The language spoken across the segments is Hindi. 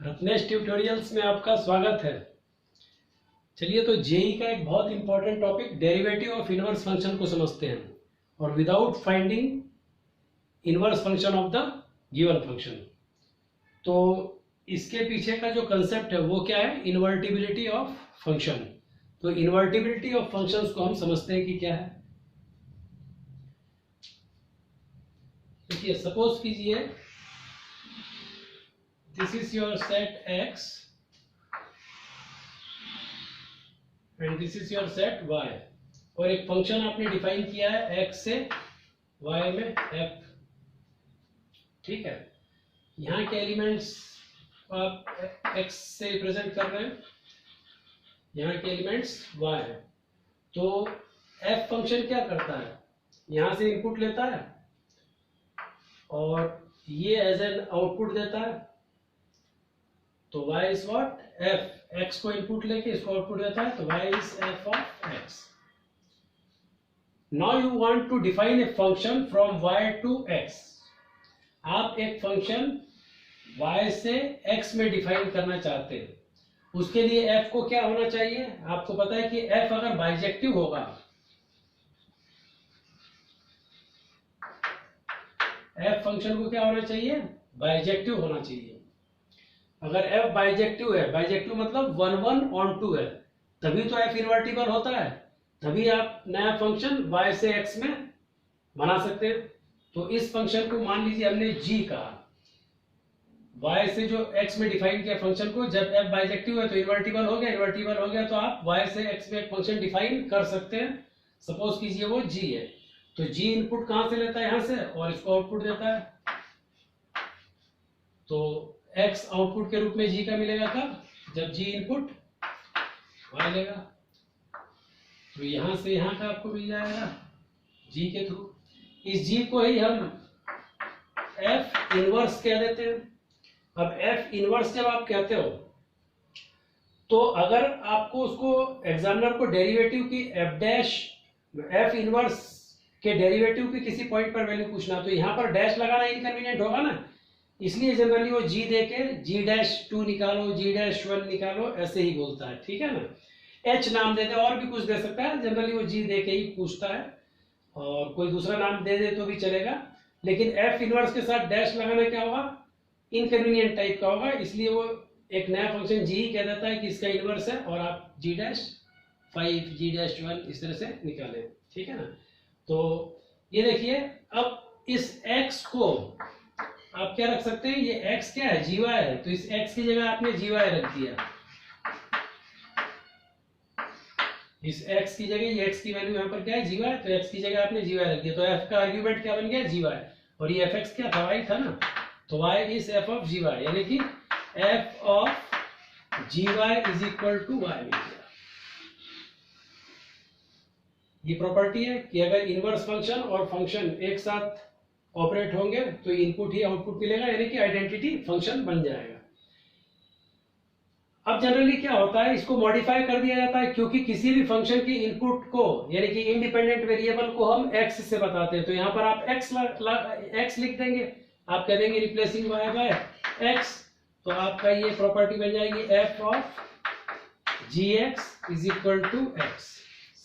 रत्नेश ट्यूटोरियल्स में आपका स्वागत है। चलिए तो जेई का एक बहुत important topic derivative of inverse function को समझते हैं और without finding inverse function of the given function. तो इसके पीछे का जो कंसेप्ट है वो क्या है, इन्वर्टिबिलिटी ऑफ फंक्शन। तो इन्वर्टिबिलिटी ऑफ फंक्शंस को हम समझते हैं कि क्या है। देखिए सपोज कीजिए this is your set x and this is your set y और एक फंक्शन आपने डिफाइन किया है x से y में f, ठीक है। यहाँ के एलिमेंट्स आप x से रिप्रेजेंट कर रहे हैं, यहाँ के एलिमेंट्स y है। तो f फंक्शन क्या करता है, यहाँ से इनपुट लेता है और ये एज एन आउटपुट देता है। तो y is what, f, x को इनपुट लेके इसको आउटपुट देता है, तो y is f of x। Now you want to define a function from y to x। आप एक फंक्शन y से x में डिफाइन करना चाहते हैं, उसके लिए f को क्या होना चाहिए। आपको पता है कि f अगर बाइजेक्टिव होगा, f फंक्शन को क्या होना चाहिए, बाइजेक्टिव होना चाहिए। अगर f बाइजेक्टिव है, बाइजेक्टिव मतलब 1 1 on 2 है, तभी तो f इन्वर्टिबल होता है, तभी आप नया फंक्शन y से x में बना सकते हैं। तो इस फंक्शन को मान लीजिए हमने g कहा, y से जो x में डिफाइन किया फंक्शन को, जब f बाइजेक्टिव है तो इन्वर्टिबल हो गया, इन्वर्टिबल हो गया तो आप y से x में एक फंक्शन डिफाइन कर सकते हैं। सपोज कीजिए वो g है, तो g इनपुट कहां से लेता है, यहां से, और इसको आउटपुट देता है। तो x आउटपुट के रूप में g का मिलेगा कब, जब g इनपुट y लेगा। तो यहां से यहां का आपको मिल जाएगा g के थ्रू। इस g को ही हम f इनवर्स कह देते हैं। अब f इनवर्स जब आप कहते हो तो अगर आपको उसको एग्जामिनर को डेरिवेटिव की f इनवर्स के डेरिवेटिव की किसी पॉइंट पर वैल्यू पूछना, तो यहाँ पर डैश लगाना इनकन्वीनियंट होगा ना, इसलिए जनरली वो g देके g'2 निकालो, g'1 निकालो, ऐसे ही बोलता है, ठीक है ना। h नाम दे दे, और भी कुछ दे सकता है, जनरली वो g देके ही पूछता है, और कोई दूसरा नाम दे दे तो भी चलेगा। लेकिन f इनवर्स के साथ डैश लगाना क्या होगा, इनकन्वीनियंट टाइप का होगा, इसलिए वो एक नया फंक्शन g ही कह देता है कि इसका इनवर्स है, और आप g'5 g'1 इस तरह से निकालें, ठीक है ना। तो ये देखिए, अब इस x को आप क्या रख सकते हैं, ये x क्या है, gy है, तो इस x की जगह आपने gy रख दिया। इस x की जगह, ये x की वैल्यू यहाँ पर क्या है, gy, तो x की जगह आपने gy रख दिया। तो f का आर्ग्यूमेंट क्या बन गया, gy, और ये fx क्या था, y था ना, तो y is f of gy, यानी कि f of gy is equal to y मिल गया। ये प्रॉपर्टी है कि अगर इनवर्स फंक्शन और फंक्शन एक साथ ऑपरेट होंगे तो इनपुट ही आउटपुट मिलेगा, यानी कि आइडेंटिटी फंक्शन बन जाएगा। अब जनरली क्या होता है, इसको मॉडिफाई कर दिया जाता है, क्योंकि किसी भी फंक्शन की इनपुट को, यानी कि इंडिपेंडेंट वेरिएबल को हम x से बताते हैं। तो यहाँ पर आप x लिख देंगे, आप कह देंगे रिप्लेसिंग y बाय x, तो आपका ये प्रॉपर्टी बन जाएगी f of gx is equal to x।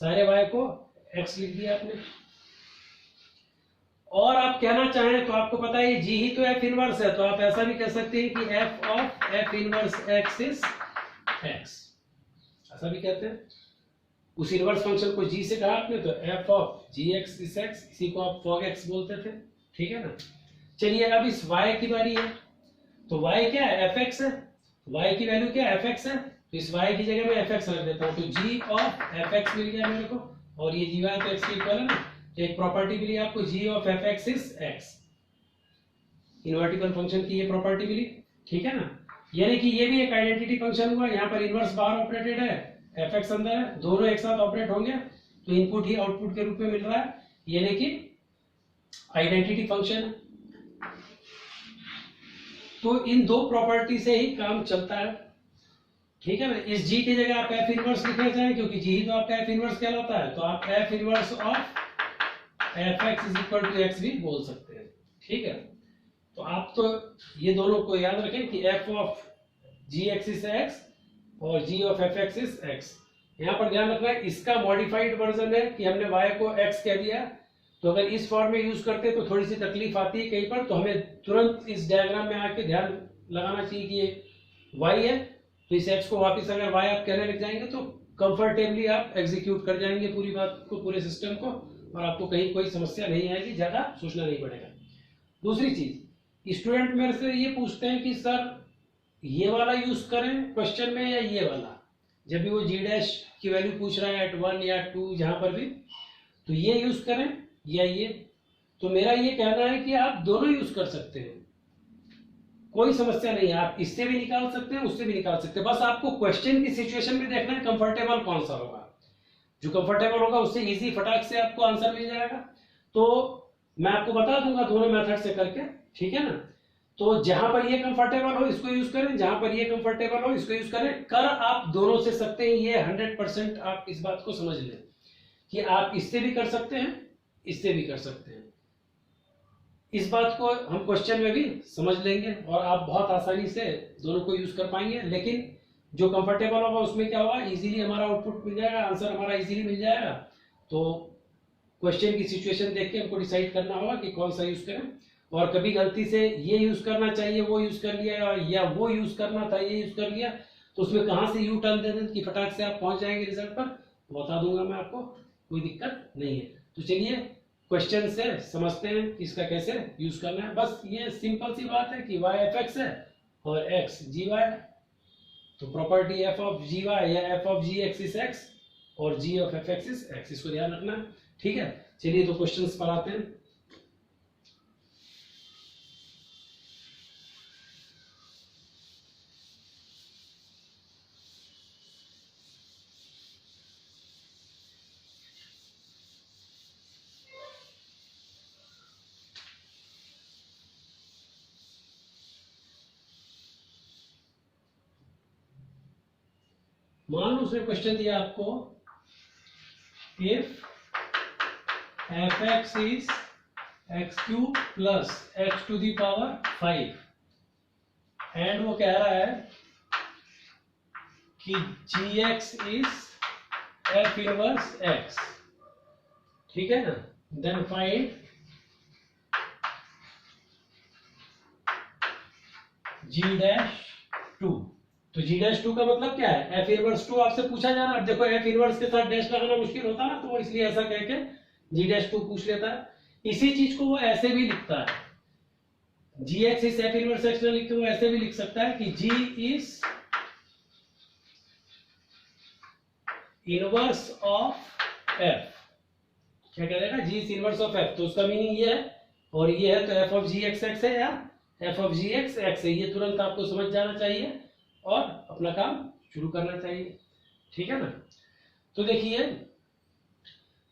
सारे y को x लिख दिया आपने। और आप कहना चाहें तो आपको पता है ये g ही तो f इनवर्स है, तो आप ऐसा भी कह सकते हैं कि f of f inverse x is x, ऐसा भी कहते हैं। उस इनवर्स फंक्शन को g से कहा आपने, तो f of gx is x, इसी को आप fog x बोलते थे, ठीक है ना। चलिए अब इस y की बारी है, तो y क्या है, fx है, y की वैल्यू क्या है, fx है, तो इस y की जगह मैं fx रख देता हूं। तो g ऑफ fx मिल गया मेरे को, और ये gy तो x के इक्वल है ना। एक प्रॉपर्टी मिली आपको, g of fx is x, invertible function की ये प्रॉपर्टी मिली, ठीक है ना। यानी कि ये भी एक आइडेंटिटी फंक्शन हुआ। यहाँ पर इनवर्स बाहर ऑपरेटेड है, fx अंदर है, दोनों एक साथ ऑपरेट होंगे तो इनपुट ही आउटपुट के रूप में मिल रहा है, यानी कि आइडेंटिटी फंक्शन है। तो इन दो प्रॉपर्टी से ही काम चलता है, ठीक है ना। इस g की जगह आप f इनवर्स लिखना चाहें, क्योंकि g ही तो आपका f इनवर्स कहलाता है, तो आप f inverse of fx is equal to x भी बोल सकते हैं, ठीक है। तो आप तो ये दोनों को याद रखें कि f of ji x is X और G of F x is X. यहाँ पर ध्यान रखना है इसका मॉडिफाइड वर्जन है कि हमने y को x कह दिया, तो अगर इस फॉर्म में यूज करते तो थोड़ी सी तकलीफ आती है कहीं पर, तो हमें तुरंत इस डायग्राम में आके ध्यान लगाना चाहिए कि ये y है, तो इस x को वापस अगर y आप कहने लग जाएंगे तो कंफर्टेबली आप एग्जीक्यूट कर जाएंगे पूरी बात को, पूरे सिस्टम को, और आपको कहीं कोई समस्या नहीं आएगी, ज्यादा सोचना नहीं पड़ेगा। दूसरी चीज, स्टूडेंट मेरे से ये पूछते हैं कि सर ये वाला यूज करें क्वेश्चन में या ये वाला, जब भी वो जी डैश की वैल्यू पूछ रहा है एट 1 या 2 जहां पर भी, तो ये यूज करें या ये। तो मेरा ये कहना है कि आप दोनों यूज कर सकते हैं, कोई समस्या नहीं है, आप इससे भी निकाल सकते हैं उससे भी निकाल सकते हैं, बस आपको क्वेश्चन की सिचुएशन में देखना है कंफर्टेबल कौन सा होगा। जो कंफर्टेबल होगा उससे इजी फटाक से आपको आंसर मिल जाएगा। तो मैं आपको बता दूंगा दोनों मेथड से करके, ठीक है ना। तो जहां पर ये कंफर्टेबल हो इसको यूज करें, जहां पर ये कंफर्टेबल हो इसको यूज करें। कर आप दोनों से सकते हैं, ये 100% आप इस बात को समझ लें कि आप इससे भी कर सकते हैं इससे भी कर सकते हैं। इस बात को हम क्वेश्चन में भी समझ लेंगे और आप बहुत आसानी से दोनों को यूज कर पाएंगे। लेकिन जो कंफर्टेबल होगा उसमें क्या होगा, इजीली हमारा आउटपुट मिल जाएगा, आंसर हमारा इजीली मिल जाएगा। तो क्वेश्चन की सिचुएशन देख के हमको डिसाइड करना होगा कि कौन सा यूज करें। और कभी गलती से ये यूज करना चाहिए वो यूज कर लिया, या वो यूज करना था ये यूज कर लिया, तो उसमें कहां से यू टर्न दे दें कि फटाक से आप पहुंच जाएंगे रिजल्ट पर, बता दूंगा मैं आपको, कोई दिक्कत नहीं है। तो चलिए क्वेश्चन से समझते हैं कि इसका कैसे यूज करना है। बस ये सिंपल सी बात है कि y एफ एक्स है और x जी वाई है, तो property f of g y या f of ji x is x और g of F x is x, इसको ध्यान रखना है, ठीक है। चलिए तो क्वेश्चंस पर आते हैं। मान लो उसने क्वेश्चन दिया आपको, if F x is X cube plus X to the power 5, and वो कह रहा है कि G x is F inverse X, ठीक है ना। Then find G dash two. तो जी डैश टू का मतलब क्या है, एफ इनवर्स टू आपसे पूछा जा रहा है। अब देखो एफ इनवर्स के साथ डैश लगाना मुश्किल होता है ना, तो वो इसलिए ऐसा कह के जी डैश टू पूछ लेता है। इसी चीज को वो ऐसे भी लिखता है, G x is F inverse X ना लिख के वो ऐसे भी लिख सकता है कि g is inverse of f. क्या कह देगा, g is inverse of f, तो उसका मीनिंग ये है और ये है, तो F of ji x x है या f of ji x x है, ये तुरंत आपको समझ जाना चाहिए और अपना काम शुरू करना चाहिए, ठीक है ना। तो देखिए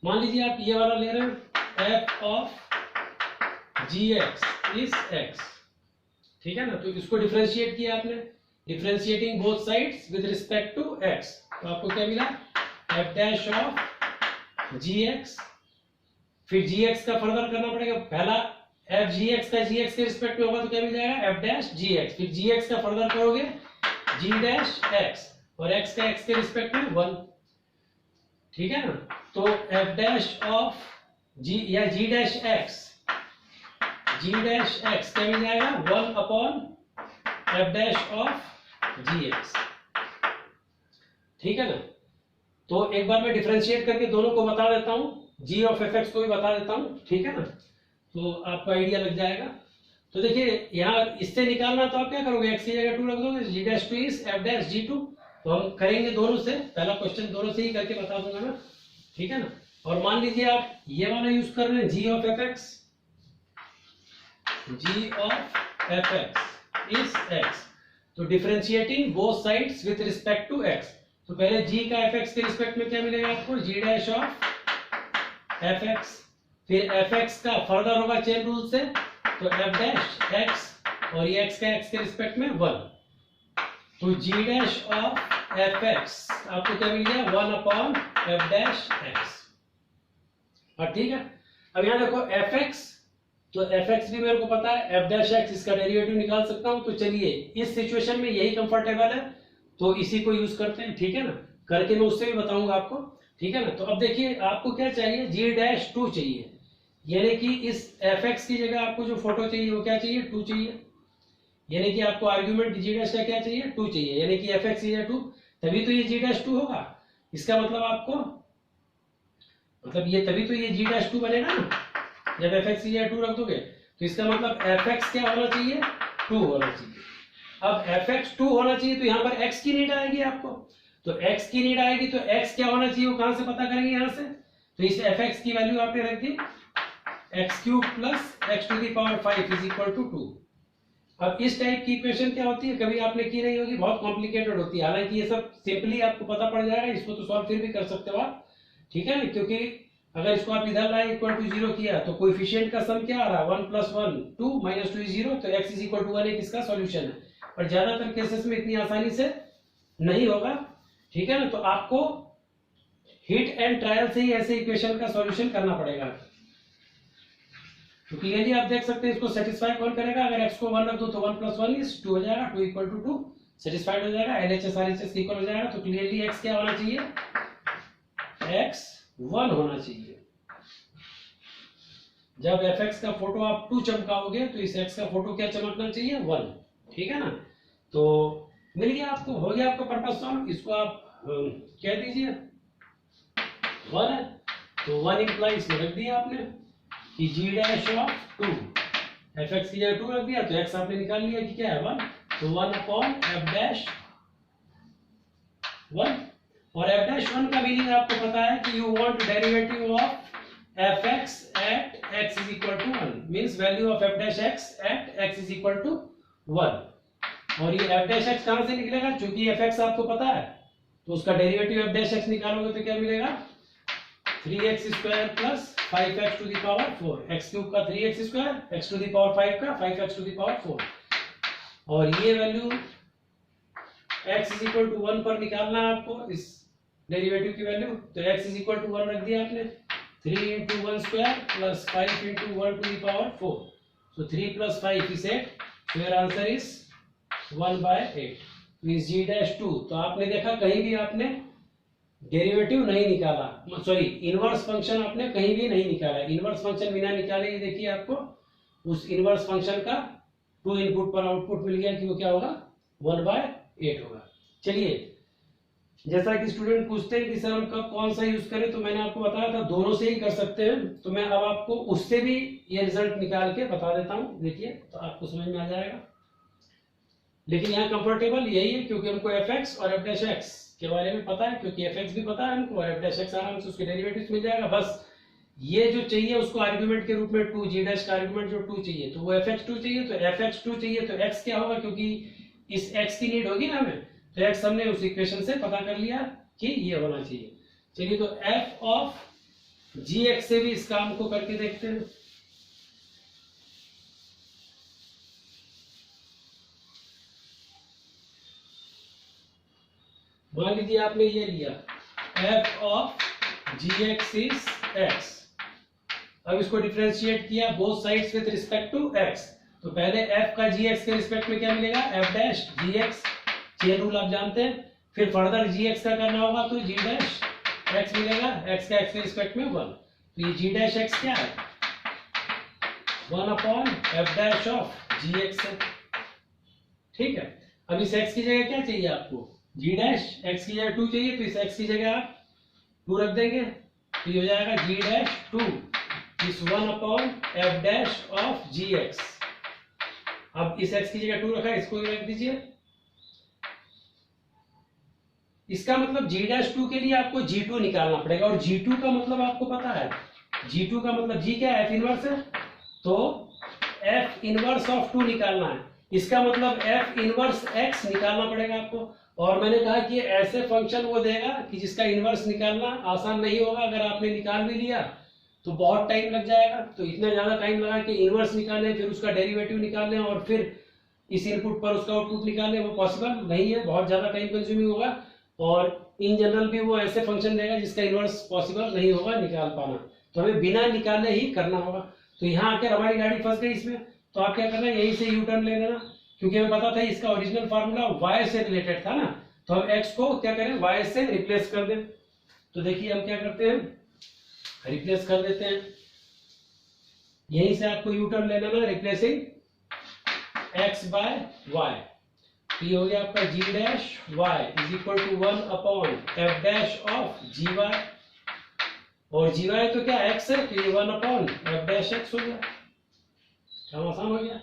मान लीजिए आप ये वाला ले रहे हैं, f of ji x is x, ठीक है ना। तो इसको डिफरेंशिएट किया आपने, differentiating both sides with respect to x, तो आपको क्या मिला, f dash of ji x. फिर जी एक्स का फर्दर करना पड़ेगा, पहला एफ जी एक्स का जी एक्स के रिस्पेक्ट में होगा तो क्या मिल जाएगा, एफ डैश जी एक्स। फिर जी एक्स का फर्दर करोगे जी डैश एक्स, और एक्स का एक्स के रिस्पेक्ट में 1, ठीक है ना। तो एफ डैश ऑफ जी या g dash x, g dash x क्या मिल जाएगा, 1 upon F dash of ji x, ठीक है ना। तो एक बार मैं डिफरेंशिएट करके दोनों को बता देता हूं, जी ऑफ एफ एक्स को भी बता देता हूं, ठीक है ना, तो आपको आइडिया लग जाएगा। तो देखिए यहाँ इससे निकालना, तो आप क्या करोगे, एक्स की जगह 2 रख दोगे, G dash two is F dash G two. तो हम करेंगे दोनों से, पहला क्वेश्चन दोनों से ही करके बता दूंगा ना, ठीक है ना। और मान लीजिए आप ये वाला यूज कर रहे हैं, G of F X, G of F x is x, तो differentiating both sides with respect to x. तो पहले जी का एफ एक्स के रिस्पेक्ट में क्या मिलेगा आपको, जी डैश ऑफ एफ एक्स, फिर एफ एक्स का फर्दर होगा चेन रूल से, तो एफ डैश एक्स, और ये एक्स का एक्स के रिस्पेक्ट में 1, तो G dash of F x आपको क्या मिल गया, 1 अपॉन एफ डैश एक्स। और ठीक है, अब यहां देखो एफ एक्स तो एफ एक्स भी मेरे को पता है, एफ डैश एक्स इसका डेरिवेटिव निकाल सकता हूँ। तो चलिए इस सिचुएशन में यही कंफर्टेबल है, तो इसी को यूज करते हैं, ठीक है ना। करके मैं उससे भी बताऊंगा आपको, ठीक है ना। तो अब देखिए आपको क्या चाहिए, जी डैश टू चाहिए, यानी कि इस एफ एक्स की जगह आपको जो फोटो चाहिए वो क्या चाहिए, टू चाहिए। यानी कि आपको आर्ग्यूमेंट जी डैश का क्या चाहिए, टू चाहिए, यानी कि एफ एक्स इज टू, तभी तो ये जी डैश टू होगा। इसका मतलब आपको, मतलब ये तभी तो ये जी डैश टू बनेगा ना, जब एफ एक्स इज टू रख दोगे। तो इसका मतलब एफ एक्स क्या होना चाहिए, टू होना चाहिए। अब एफ एक्स टू होना चाहिए तो यहाँ पर एक्स की नीड आएगी आपको, तो एक्स की नीड आएगी तो एक्स क्या होना चाहिए वो कहां से पता करेंगे, यहाँ से। तो इस एफ एक्स की वैल्यू आपने रख दी X cube plus X to the power 5 is equal to 2। अब इस टाइप की इक्वेशन क्या होती है, कभी आपने की नहीं होगी, बहुत कॉम्प्लिकेटेड होती है। हालांकि ये सब सिंपली आपको पता पड़ जाएगा, इसको तो सॉल्व फिर भी कर सकते हो आप, ठीक है ना। क्योंकि अगर इसको आप इधर लाए इक्वल टू 0 किया तो कोएफिशिएंट का सम क्या आ रहा है, 1 + 1 2 - 2 0, तो x इज इक्वल टू 1 एक इसका सॉल्यूशन है। पर ज्यादातर केसेस में इतनी आसानी से नहीं होगा, ठीक है ना। तो आपको हिट एंड ट्रायल से ही ऐसे इक्वेशन का सॉल्यूशन करना पड़ेगा। तो क्लियरली आप देख सकते हैं इसको सेटिस्फाई कौन करेगा, अगर x को 1 रख दो तो 1 + 1 इज 2 हो जाएगा, 2 = 2 सेटिस्फाइड हो जाएगा, LHS RHS इक्वल हो जाएगा। तो क्लियरली x क्या होना चाहिए, x 1 होना चाहिए। जब fx का फोटो आप 2 चमकाओगे तो इस x का फोटो क्या चमकना चाहिए, 1, ठीक है ना। तो मिल गया आपको, हो गया आपका पर्पस सॉल्व। इसको आप कह दीजिए 1 है, तो 1 इंप्लाइज रख दिया आपने कि जी डैश ऑफ 2, एफ एक्स की जगह 2 रख दिया तो एक्स आपने निकाल लिया कि क्या है 1, तो 1 अपॉन एफ डैश 1। और एफ डैश 1 का मीनिंग आपको पता है कि you want derivative of F x at x is equal to 1, means value of f dash x at x is equal to 1। और ये एफ डैश एक्स कहां से निकलेगा, क्योंकि एफ एक्स आपको पता है तो उसका डेरिवेटिव एफ डैश एक्स निकालोगे तो क्या मिलेगा, 3x² plus 5x to the power 4, x cube का 3x², x to the power 5 का 5x टू द पावर 4। और ये value x is equal to 1 पर निकालना है आपको इस डेरिवेटिव की वैल्यू। तो x इज इक्वल टू 1 रख दिया आपने, 3 × 1² plus 5 × 1 to the power 4। So 3 + 5 is 8, so your answer is 1/8 is g-2। तो आपने देखा कहीं भी आपने डेरिवेटिव नहीं निकाला, सॉरी इनवर्स फंक्शन आपने कहीं भी नहीं निकाला। इनवर्स फंक्शन बिना निकाले ही देखिए आपको उस इनवर्स फंक्शन का 2 इनपुट पर आउटपुट मिल गया कि वो क्या होगा, 1/8 होगा। चलिए जैसा कि स्टूडेंट पूछते हैं कि सर हम कब कौन सा यूज करें, तो मैंने आपको बताया था दोनों से ही कर सकते हैं। तो मैं अब आपको उससे भी ये रिजल्ट निकाल के बता देता हूँ, देखिए तो आपको समझ में आ जाएगा। लेकिन यहाँ कंफर्टेबल यही है क्योंकि हमको एफ एक्स और एफ डैश एक्स के बारे में पता है, क्योंकि एफ एक्स भी पता है हमको और एफ डैश एक्स आराम से उसके डेरिवेटिव्स मिल जाएगा। बस ये जो चाहिए उसको आर्गुमेंट के रूप में 2, जी डैश का आर्गुमेंट जो 2 चाहिए तो वो एफ एक्स 2 चाहिए, तो एफ एक्स 2 चाहिए तो एक्स क्या होगा, क्योंकि इस एक्स की नीड होगी ना हमें, तो एक्स हमने उस इक्वेशन से पता कर लिया कि ये होना चाहिए। चलिए तो एफ ऑफ जी एक्स से भी इस काम को करके देखते हैं। मान लीजिए आपने ये लिया f of ji x is x. अब इसको डिफरेंशिएट किया both sides with respect to x। तो पहले f का जी एक्स के रिस्पेक्ट में क्या मिलेगा, f dash g x, chain rule आप जानते हैं। फिर फर्दर जी एक्स का करना होगा तो जी डैश एक्स मिलेगा, x का x के रिस्पेक्ट में 1। तो ये जी डैश एक्स क्या है, 1 upon f dash of ji x है, ठीक है। अब इस x की जगह क्या चाहिए आपको, जी डैश, x की जगह 2 चाहिए तो इस x की जगह आप 2 रख देंगे, तो ये हो जाएगा जी dash 2 is 1 upon f dash of ji x. अब इस x की जगह 2 रखा है, इसको रख दीजिए। इसका मतलब जी डैश 2 के लिए आपको g2 निकालना पड़ेगा, और g2 का मतलब आपको पता है, g2 का मतलब g क्या है, f इनवर्स है, तो f इनवर्स ऑफ 2 निकालना है। इसका मतलब f इनवर्स x निकालना पड़ेगा आपको। और मैंने कहा कि ऐसे फंक्शन वो देगा कि जिसका इनवर्स निकालना आसान नहीं होगा। अगर आपने निकाल भी लिया तो बहुत टाइम लग जाएगा, तो इतना ज्यादा टाइम लगा कि इनवर्स निकालें, फिर उसका डेरिवेटिव निकालें और फिर इस इनपुट पर उसका आउटपुट निकालें, वो पॉसिबल नहीं है, बहुत ज्यादा टाइम कंज्यूमिंग होगा। और इन जनरल भी वो ऐसे फंक्शन देगा जिसका इनवर्स पॉसिबल नहीं होगा निकाल पाना, तो हमें बिना निकाले ही करना होगा। तो यहाँ आकर हमारी गाड़ी फंस गई इसमें, तो आप क्या करना है, यहीं से यू टर्न ले लेना, क्योंकि हमें पता था इसका ओरिजिनल फार्मूला y से रिलेटेड था ना, तो हम x को क्या करें, y से रिप्लेस कर दें। तो देखिए हम क्या करते हैं, रिप्लेस कर देते हैं, यहीं से आपको यू टर्न ले लेना, रिप्लेसिंग x बाय y। तो ये हो गया आपका g dash y is equal to 1 upon f dash of gy, और gy तो क्या x है, तो ये 1 अपॉन f डैश x हो गया। काम आसान हो गया,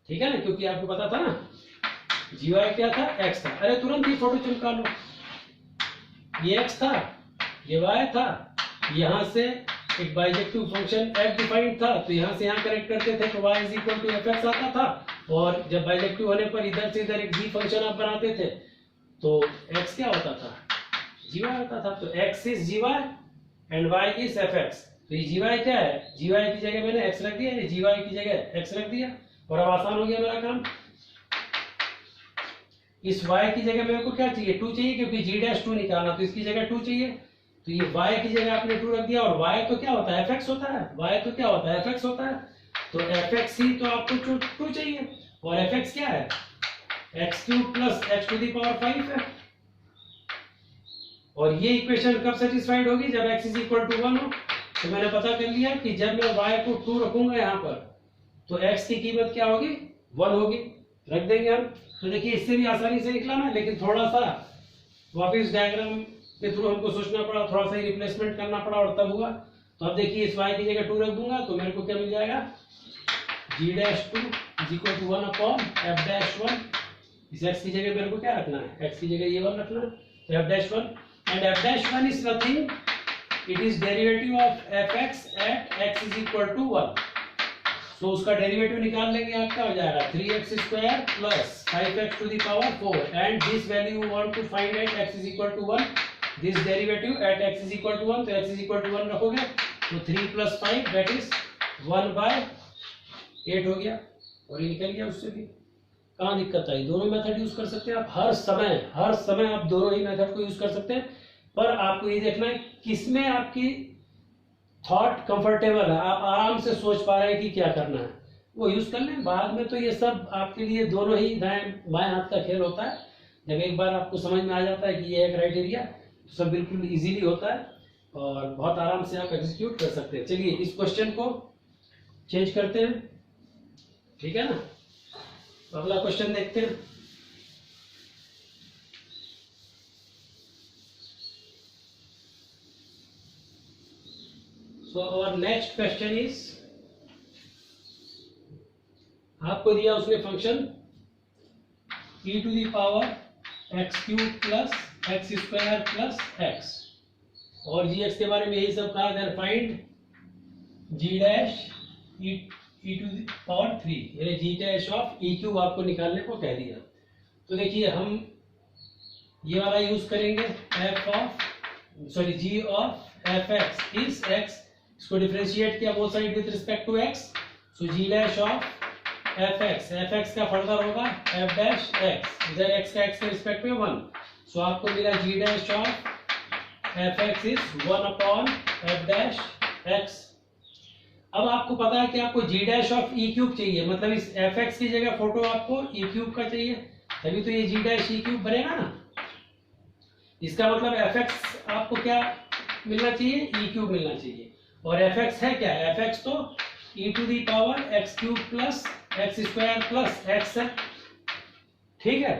ठीक है ना, क्योंकि आपको पता था ना gy क्या था, x था। अरे तुरंत ये फोटो चिपका लो, ये x था, ये y था, यहाँ से एक बाइजेक्टिव फंक्शन f डिफाइंड था, तो यहाँ से यहाँ कनेक्ट करते थे तो y is equal to fx आता था, और जब बाइजेक्टिव होने पर इधर से इधर एक g फंक्शन आप बनाते थे तो x क्या होता था, gy होता था। तो x is gy and y is fx। तो ये gy क्या है, gy की जगह मैंने x रख दिया, ये gy की जगह x रख दिया, और अब आसान हो गया मेरा काम। इस y की जगह मेरे को क्या चाहिए, 2 चाहिए, क्योंकि g डैश 2 निकालना, तो इसकी जगह 2 चाहिए, तो ये y की जगह आपने 2 रख दिया, और y तो क्या होता है, fx होता है, y तो क्या होता है, fx होता है, तो fx ही तो आपको 2 चाहिए, और fx क्या है, x cube plus x to the power 5 है। और ये इक्वेशन कब सेटिस्फाइड होगी, जब x इज इक्वल टू 1 हो। तो मैंने पता कर लिया कि जब मैं y को 2 रखूंगा यहाँ पर, तो x की कीमत क्या होगी, 1 होगी, रख देंगे हम। तो देखिए इससे भी आसानी से निकला ना, लेकिन थोड़ा सा वापिस डायग्राम के थ्रू हमको सोचना पड़ा, थोड़ा सा रिप्लेसमेंट करना पड़ा, और तब हुआ। तो अब देखिए इस y की जगह 2 रख दूंगा तो मेरे को क्या मिल जाएगा, g dash 2 is equal to 1 upon f dash 1। इस x की जगह मेरे को क्या रखना है, x की जगह ये 1 रखना है, तो f dash 1, and f dash 1 is nothing, it is derivative of fx at x is equal to 1। तो उसका डेरिवेटिव निकाल लेंगे, आपका हो जाएगा 3x square plus 5x to the power 4, and this value you want to find at x is equal to 1, this derivative at x is equal to 1, तो x इज इक्वल टू 1 रखोगे तो 3 प्लस 5 दैट इज 1/8 हो गया, और ये निकल गया उससे भी। कहाँ दिक्कत आई, दोनों मेथड यूज कर सकते हैं आप, हर समय आप दोनों ही मेथड को यूज कर सकते हैं, पर आपको ये देखना है किसमें आपकी थॉट कंफर्टेबल है, आप आराम से सोच पा रहे हैं कि क्या करना है, वो यूज कर लें। बाद में तो ये सब आपके लिए दोनों ही दाएं बाएं हाथ का खेल होता है। जब एक बार आपको समझ में आ जाता है कि ये है क्राइटेरिया, तो सब बिल्कुल इजीली होता है और बहुत आराम से आप एग्जीक्यूट कर सकते हैं। चलिए इस क्वेश्चन को चेंज करते हैं, ठीक है ना, अगला क्वेश्चन देखते हैं। So our next question is, आपको दिया उसने function e to the power x cube plus x square plus x, और gx के बारे में यही सब कहा, then find g dash e to the power 3, यानी g dash of e cube आपको निकालने को कह दिया। तो देखिए हम ये वाला यूज करेंगे, g of fx is x, इसको डिफरेंशिएट किया both side with respect to x, so g dash of fx का फर्दर होगा f डैश x, इधर x का x के रिस्पेक्ट में 1, सो आपको मिला g dash of fx is 1 upon f dash x। अब आपको पता है कि आपको g dash of e cube चाहिए, मतलब इस fx की जगह फोटो आपको e क्यूब का चाहिए, तभी तो ये g डैश e क्यूब बनेगा ना। इसका मतलब fx आपको क्या मिलना चाहिए, e क्यूब मिलना चाहिए, और fx है क्या, fx तो e to the power x cube plus x square plus x है, ठीक है।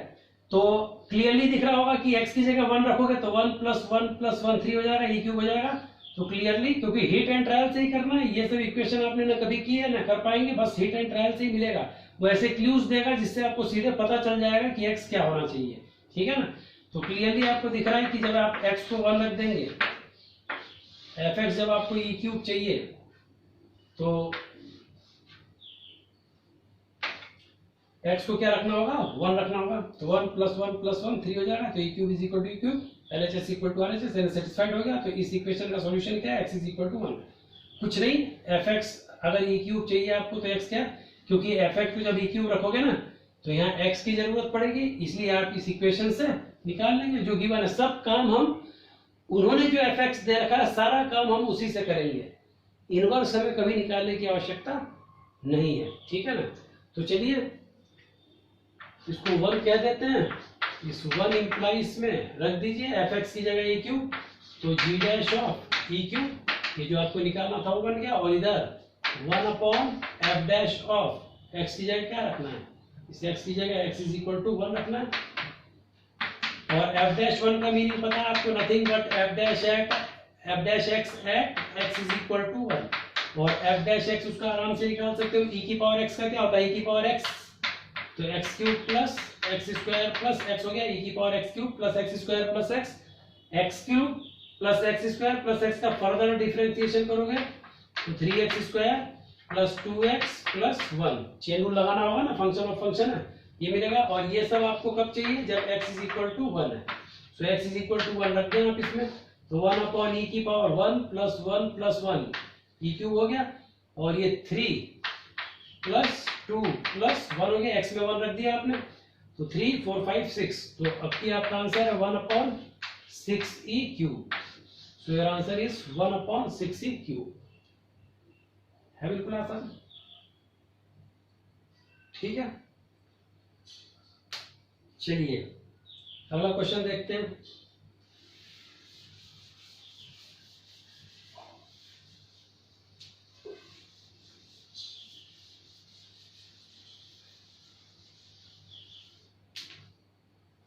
तो क्लियरली दिख रहा होगा कि x की जगह 1 रखोगे तो 1 प्लस 1 प्लस 1 3 हो जाएगा, e क्यूब हो जाएगा। तो क्लियरली, क्योंकि हिट एंड ट्रायल से ही करना है, ये सब इक्वेशन आपने ना कभी की है ना कर पाएंगे, बस हिट एंड ट्रायल से ही मिलेगा। वो ऐसे क्लूज देगा जिससे आपको सीधे पता चल जाएगा कि x क्या होना चाहिए, ठीक है ना। तो क्लियरली आपको दिख रहा है कि जब आप x को 1 रख देंगे, fx जब आपको e क्यूब चाहिए तो x को क्या रखना होगा, 1 रखना होगा, तो 1 प्लस 1 प्लस 1 3 हो जाएगा, तो e cube is equal to e cube, LHS equal to RHS, यानी सेटिस्फाइड हो गया। तो इस इक्वेशन का सॉल्यूशन क्या है, x इज इक्वल टू 1, कुछ नहीं, fx अगर e क्यूब चाहिए आपको तो x क्या, क्योंकि fx को जब e क्यूब रखोगे ना तो यहाँ x की जरूरत पड़ेगी, इसलिए आप इस इक्वेशन से निकाल लेंगे जो गिवन है। सब काम हम, उन्होंने जो fx दे रखा है सारा काम हम उसी से करेंगे, इनवर्स हमें कभी निकालने की आवश्यकता नहीं है, ठीक है ना। तो चलिए इसको 1 कह देते हैं, इस 1 इम्प्लाइज में रख दीजिए एफ एक्स की जगह ई क्यू, तो G dash of E Q, ये जो आपको निकालना था वो बन गया, और इधर 1 upon F dash of x की जगह क्या रखना है, इस एक्स की जगह एक्स इज इक्वल टू 1 रखना है, और एफ डैश 1 का मीनिंग पता है आपको, nothing but f dash x at x is equal to 1, और एफ डैश एक्स उसका आराम से निकाल सकते हो, ई की पावर एक्स का क्या होता है, ई की पावर एक्स, तो x cube plus x square plus x हो गया, ई की power x cube plus x square plus x cube plus x square plus x का फर्दर डिफरेंशिएशन करोगे तो 3x square plus 2x plus 1, chain rule लगाना होगा ना, फंक्शन ऑफ फंक्शन है, ये मिलेगा। और ये सब आपको कब चाहिए, जब x इज इक्वल टू 1 है, सो x इज इक्वल टू 1 रख दें आप इसमें, तो 1 अपॉन ई की power 1 plus 1 plus 1 E cube हो गया, और ये 3 प्लस 2 प्लस 1 हो गया, x में 1 रख दिया आपने, तो 3 4 5 6, तो अब की आपका आंसर है 1 upon 6 E cube, so your answer is 1 upon 6 E cube, है बिल्कुल आसान, ठीक है। चलिए अगला क्वेश्चन देखते हैं।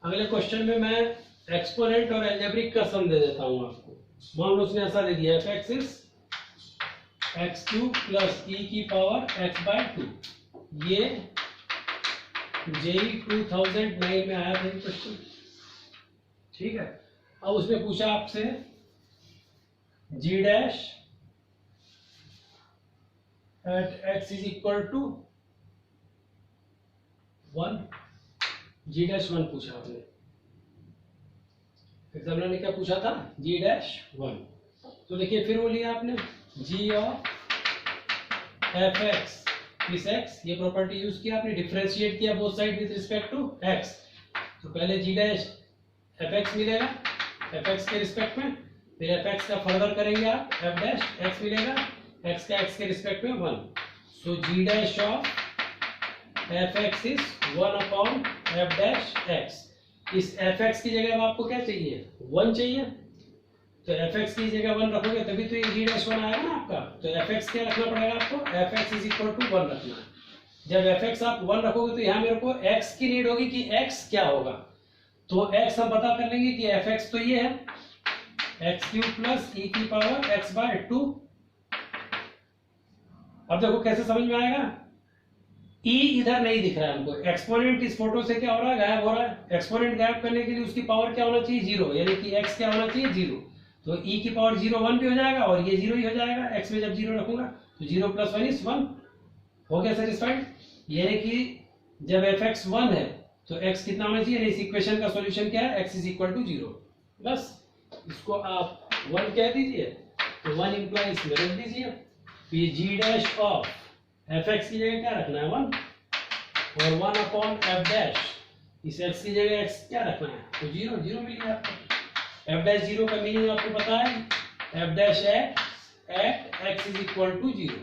अगले क्वेश्चन में मैं एक्सपोनेंट और एल्जेब्रिक का सम दे देता हूं आपको। मान लो उसने ऐसा दे दिया F x is X cube plus E की पावर एक्स बाय 2, ये जेई 2009 में आया था क्वेश्चन, ठीक है। अब उसने पूछा आपसे G dash at x is equal to 1, G dash 1 पूछा आपने, एग्जामिनर ने क्या पूछा था, जी डैश 1, तो देखिए फिर वो लिया आपने G of F X is X, ये प्रॉपर्टी यूज किया आपने, डिफरेंशिएट किया both side with respect to x, तो पहले जी डैश एफ एक्स मिलेगा एफ एक्स के रिस्पेक्ट में, फिर एफ एक्स का फर्दर करेंगे आप एफ डैश एक्स मिलेगा, एक्स का एक्स के रिस्पेक्ट में 1, so G dash of F x is 1 upon F dash X. इस एफ एक्स की जगह अब आपको क्या चाहिए, 1 चाहिए, तो एफ एक्स की जगह 1 रखोगे तभी तो ये जी डैश 1 आएगा ना आपका, तो एफ एक्स क्या रखना पड़ेगा आपको, f x is equal to 1 रखना है। जब एफ एक्स आप 1 रखोगे तो यहाँ मेरे को एक्स की नीड होगी कि एक्स क्या होगा, तो एक्स हम पता कर लेंगे कि एफ एक्स तो ये है एक्स क्यूब प्लस ई की पावर एक्स बाय 2। अब देखो कैसे समझ में आएगा, ई इधर नहीं दिख रहा है हमको, एक्सपोनेंट इस फोटो से क्या हो रहा है, गायब हो रहा है, एक्सपोनेंट गायब करने के लिए उसकी पावर क्या होना चाहिए, 0, यानी कि एक्स क्या होना चाहिए 0, तो ई की पावर 0 1 भी हो जाएगा और ये 0 ही हो जाएगा, एक्स में जब 0 रखूंगा तो 0 प्लस 1 इज 1, हो गया सेटिस्फाइड। यानी कि जब एफ एक्स 1 है तो एक्स कितना होना चाहिए, इस इक्वेशन का सॉल्यूशन क्या है, एक्स इज इक्वल टू 0, बस इसको आप 1 कह दीजिए, तो 1 इंप्लाई इसमें रख दीजिए, फिर जी डैश ऑफ एफ एक्स की जगह क्या रखना है 1, और 1 अपॉन एफ डैश इस एक्स की जगह एक्स क्या रखना है, तो 0 0 मिल गया आपको। एफ डैश 0 का मीनिंग आपको पता है, f dash at x is equal to 0,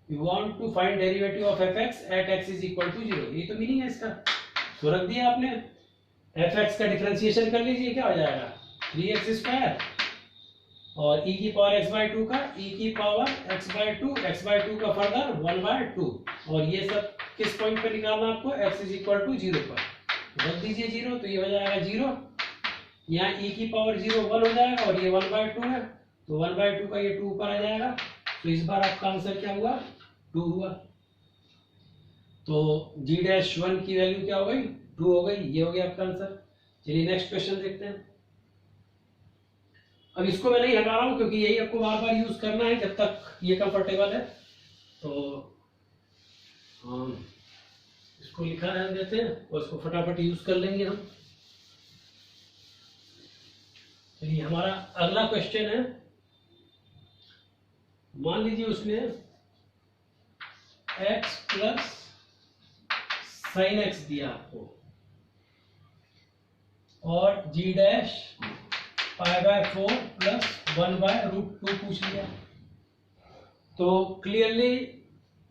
you want to find derivative of F x at x is equal to 0, ये तो मीनिंग है इसका, तो रख दिया आपने। एफ एक्स का डिफरेंशिएशन कर लीजिए, क्या हो जाएगा 3x स्क्वायर, और e की पावर x बाय 2 का e की पावर x बाय 2 का फर्दर 1 बाय 2, और ये सब किस पॉइंट पे निकालना आपको, x इज इक्वल टू 0 पर, रख दीजिए 0, तो ये हो जाएगा 0, यहाँ e की पावर 0 1 हो जाएगा, और ये 1 बाय 2 है, तो 1 बाय 2 का ये 2 ऊपर आ जाएगा, तो इस बार आपका आंसर क्या हुआ, 2 हुआ। तो जी डैश 1 की वैल्यू क्या हो गई, 2 हो गई, ये हो गया आपका आंसर। चलिए नेक्स्ट क्वेश्चन देखते हैं। अब इसको मैं नहीं हटा रहा हूं क्योंकि यही आपको बार बार यूज करना है जब तक ये कंफर्टेबल है, तो इसको लिखा रहने देते हैं और इसको फटाफट यूज कर लेंगे हम। चलिए हमारा अगला क्वेश्चन है, मान लीजिए उसने x प्लस साइन x दिया आपको, और g dash pi by 4 plus 1 by root 2 पूछ लिया, तो क्लियरली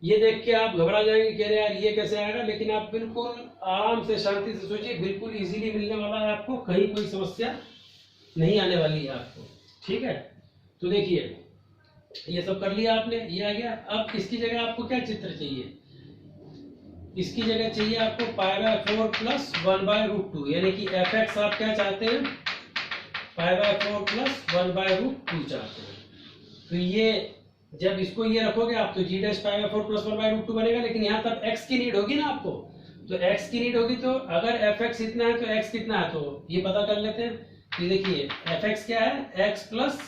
ये देख के आप घबरा जाएंगे, कह रहे यार ये कैसे आएगा, लेकिन आप बिल्कुल आराम से शांति से सोचिए, बिल्कुल इजीली मिलने वाला है आपको, कहीं कोई समस्या नहीं आने वाली है आपको। ठीक है, तो देखिए ये सब कर लिया आपने, ये आ गया। अब इसकी जगह आपको क्या चित्र चाहिए, इसकी जगह चाहिए आपको π/4 प्लस 1/√2, यानी कि fx आप क्या चाहते हैं, π/4 प्लस 1/√2 चाहते हैं। तो ये जब इसको ये रखोगे आप तो g डैश π/4 प्लस 1/√2 बनेगा, लेकिन यहाँ तब x की नीड होगी ना आपको, तो x की नीड होगी, तो अगर fx इतना है तो x कितना है, तो ये पता कर लेते हैं। तो देखिए fx क्या है, x प्लस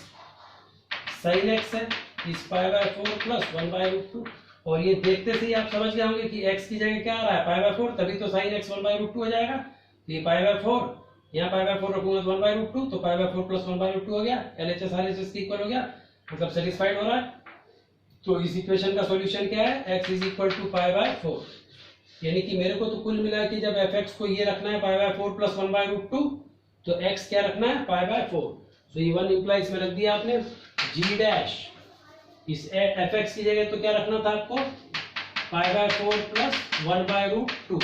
sin x है, इस π/4 प्लस 1/√2, और ये देखते से ही आप समझ गए होंगे कि x की जगह क्या आ रहा है, π/4, तभी तो sin x 1/√2 हो जाएगा। तो ये π/4, यहाँ π/4 रखूंगा तो 1/√2, तो π/4 प्लस 1/√2 हो गया, LHS RHS इक्वल हो गया, मतलब सेटिस्फाइड हो रहा है। तो इस इक्वेशन का सॉल्यूशन क्या है, x इज इक्वल टू π/4, यानी कि मेरे को तो कुल मिला कि जब fx को ये रखना है π/4 प्लस 1/√2, तो x क्या रखना है, π/4। तो ये 1 इंप्लाइज में रख दिया आपने, g डैश इस fx की जगह तो क्या रखना था आपको, π/4 प्लस 1/√2,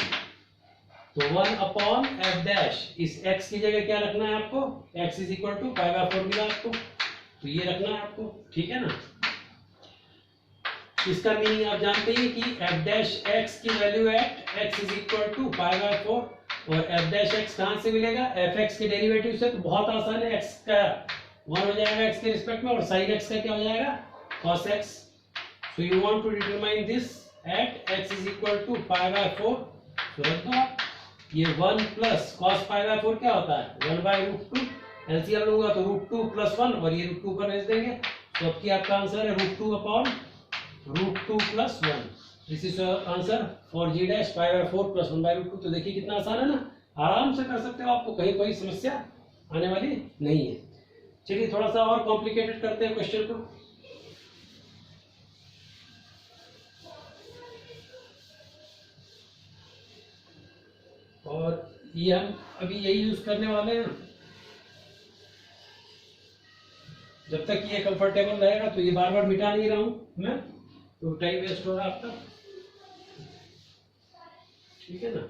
तो 1 अपॉन f डैश, इस x की जगह क्या रखना है आपको, x इज इक्वल टू π/4 मिला आपको, तो ये रखना है आपको। ठीक है ना, इसका मीनिंग आप जानते हैं कि f डैश x की value at x is equal to π/4, और f डैश x कहां से मिलेगा, fx के डेरिवेटिव से, तो बहुत आसान है, x का 1 हो जाएगा x के रिस्पेक्ट में, और sin x का क्या हो जाएगा, cos x। so you want to determine this at x is equal to π/4, तो रख दो आप, ये 1 प्लस cos π/4 क्या होता है, 1/√2, एलसीएम लूंगा तो √2 प्लस 1, और ये √2 पर भेज देंगे, तो अब की आपका आंसर है √2 upon √2 plus 1, this is answer for g dash π/4 plus 1/√2। तो देखिए कितना आसान है ना, आराम से कर सकते हो, आपको कहीं कोई समस्या आने वाली नहीं है। चलिए थोड़ा सा और कॉम्प्लिकेटेड करते हैं क्वेश्चन को। और ये हम अभी यही यूज करने वाले हैं, जब तक ये कंफर्टेबल रहेगा, तो ये बार बार मिटा नहीं रहा हूं मैं, तो टाइम वेस्ट हो रहा है आपका। ठीक है ना,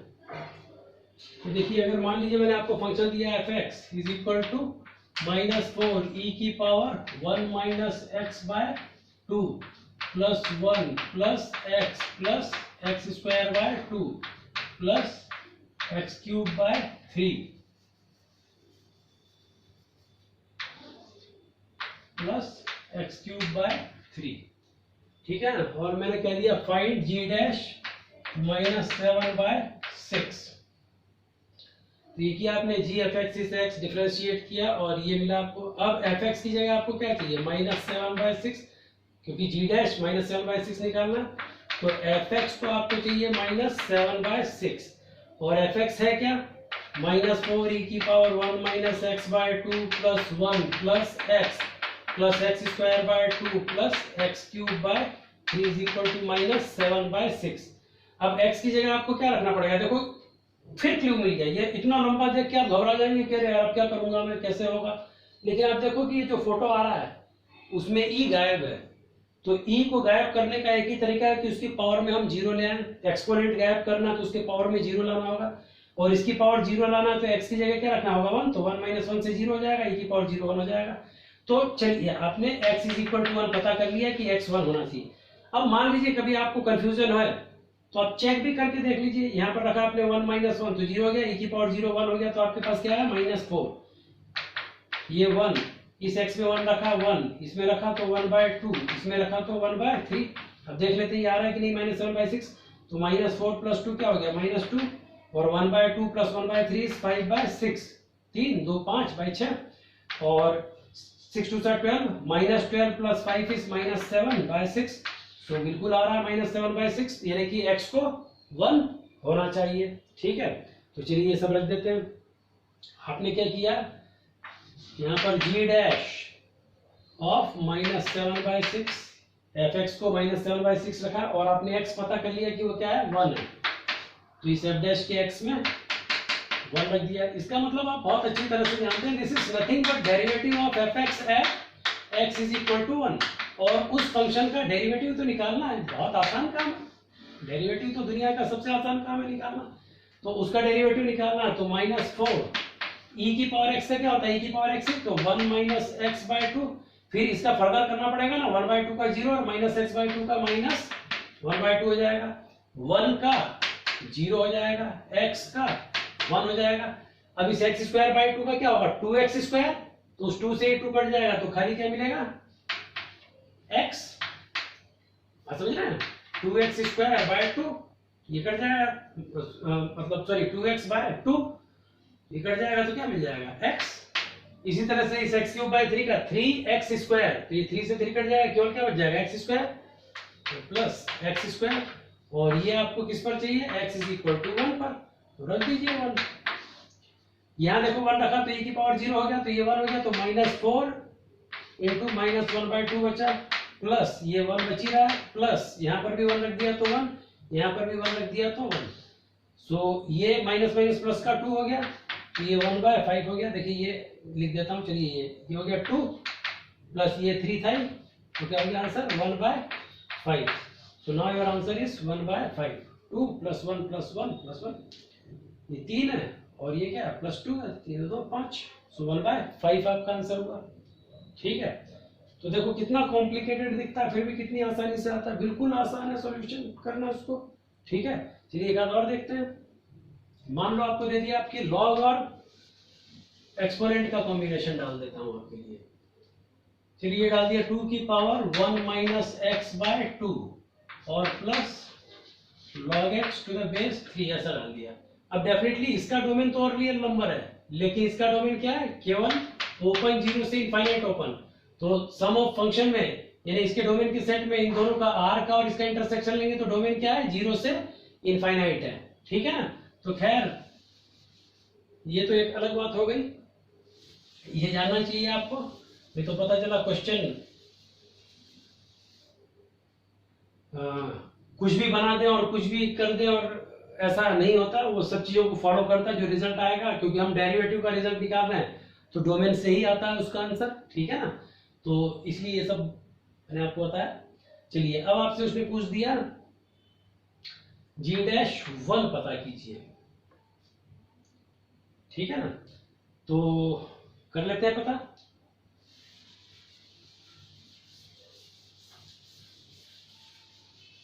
तो देखिए अगर मान लीजिए मैंने आपको फंक्शन दिया fx is equal to -4 e की power 1 minus x/2 plus 1 plus x square by 2 plus x³/3 plus x³/3। ठीक है ना, और मैंने कह दिया फाइंड g डैश -7/6। तो ये किया आपने, g fx से x डिफरेंशिएट किया और ये मिला आपको। अब fx की जगह आपको क्या चाहिए, -7/6, क्योंकि g डैश -7/6 निकालना, तो fx को आपको चाहिए -7/6, और fx है क्या, -4 e की power 1 minus x/2 plus 1 plus x²/2 plus x³/3 is equal to -7/6। अब x की जगह आपको क्या रखना पड़ेगा, देखो फिर क्यू मिल गया, ये इतना लंबा देख के आप घबरा जाएंगे, कह रहे यार अब क्या करूंगा मैं, कैसे होगा, लेकिन आप देखो कि ये जो फोटो आ रहा है उसमें e गायब है, तो e को गायब करने का एक ही तरीका है कि उसकी पावर में हम 0 ले आए। एक्सपोनेंट गायब करना तो उसके पावर में 0 लाना होगा, और इसकी पावर 0 लाना है तो x की जगह क्या रखना होगा, 1, तो 1 - 1 से 0 हो जाएगा, e की पावर 0 1 हो जाएगा। तो चलिए आपने x इज इक्वल टू 1 पता कर लिया कि x 1 होना चाहिए। अब मान लीजिए कभी आपको कंफ्यूजन है तो आप चेक भी करके देख लीजिए, यहाँ पर रखा आपने 1 - 1 तो 0 हो गया, e की पावर 0 1 हो गया, तो आपके पास क्या है -4, ये 1, इस x में 1 रखा 1, इसमें रखा तो 1/2, इसमें रखा तो 1/3। अब देख लेते हैं ये आ रहा है कि नहीं, -7/6, तो -4 प्लस 2 क्या हो गया, -2, और 1/2 प्लस 1/3 इज 5/6, 3 2 5/6, और 6 2 12, -12 प्लस 5 इज -7/6, तो बिल्कुल आ रहा है -7/6, यानी कि x को 1 होना चाहिए। ठीक है, तो चलिए ये सब रख देते हैं। आपने क्या किया, यहाँ पर g डैश ऑफ -7/6, fx को -7/6 रखा, और आपने x पता कर लिया कि वो क्या है, 1 है, तो इस f डैश के x में 1 रख दिया। इसका मतलब आप बहुत अच्छी तरह से जानते हैं, this is nothing but derivative of fx at x is equal to 1, और उस फंक्शन का डेरिवेटिव तो निकालना है, बहुत आसान काम है। डेरिवेटिव तो दुनिया का सबसे आसान काम है निकालना। तो उसका डेरिवेटिव निकालना है, तो -4 e की पावर x से क्या होता है, e की पावर x तो 1 माइनस एक्स बाई टू, फिर इसका फर्दर करना पड़ेगा ना, 1/2 का 0 और -x/2 का -1/2 हो जाएगा, 1 का 0 हो जाएगा, x का 1 हो जाएगा। अब इस x²/2 का क्या होगा, 2x², तो उस 2 से 2 कट जाएगा, तो खाली क्या मिलेगा, x। समझ रहे हैं, 2x²/2 ये कट जाएगा, मतलब सॉरी 2x/2 ये कट जाएगा, तो क्या मिल जाएगा, x। इसी तरह से इस x³/3 का 3x², तो ये 3 से 3 कट जाएगा, केवल क्या बच जाएगा, x² प्लस x², और ये आपको किस पर चाहिए, x = 1 पर, तो रख दीजिए 1। यहाँ देखो 1 रखा तो e की पावर 0 हो गया, तो ये 1 हो गया, तो -4 × -1/2 बचा, प्लस ये 1 बची रहा है, प्लस यहाँ पर भी 1 रख दिया तो 1, यहाँ पर भी 1 रख दिया तो 1। सो ये माइनस माइनस प्लस का 2 हो गया, तो ये 1/5 हो गया। देखिए ये लिख देता हूँ, चलिए ये हो गया 2 प्लस ये 3 था, तो क्या हो गया answer, 1/5। So now your answer is 1/5। 2 + 1 + 1 + 1 ये 3 है, और ये क्या है, +2 है, 3 2 5, सो 1/5 आपका आंसर हुआ। ठीक है, तो देखो कितना कॉम्प्लिकेटेड दिखता है, फिर भी कितनी आसानी से आता है, बिल्कुल आसान है सॉल्यूशन करना उसको। ठीक है, चलिए एक आध और देखते हैं। मान लो आपको दे दिया आपकी लॉग और एक्सपोनेंट का कॉम्बिनेशन डाल देता हूं आपके लिए। चलिए डाल दिया 2 की पावर 1 - x/2 और plus log x to the base 3 ऐसा डाल दिया। अब डेफिनेटली इसका डोमेन तो और रियल नंबर है, लेकिन इसका डोमेन क्या है, केवल ओपन 0 से इनफाइनाइट ओपन। तो सम ऑफ फंक्शन में, यानी इसके डोमेन के सेट में इन दोनों का r का और इसका इंटरसेक्शन लेंगे तो डोमेन क्या है, 0 से इनफाइनाइट है। ठीक है ना, तो खैर ये तो एक अलग बात हो गई, ये जानना चाहिए आपको। नहीं तो पता चला क्वेश्चन कुछ भी बना दे और कुछ भी कर दे, और ऐसा नहीं होता, वो सब चीजों को फॉलो करता है जो रिजल्ट आएगा, क्योंकि हम डेरिवेटिव का रिजल्ट निकाल रहे हैं तो डोमेन से ही आता है उसका आंसर। ठीक है ना, तो इसलिए ये सब मैंने आपको बताया। चलिए अब आपसे उसने पूछ दिया G'1 पता कीजिए। ठीक है ना, तो कर लेते हैं पता।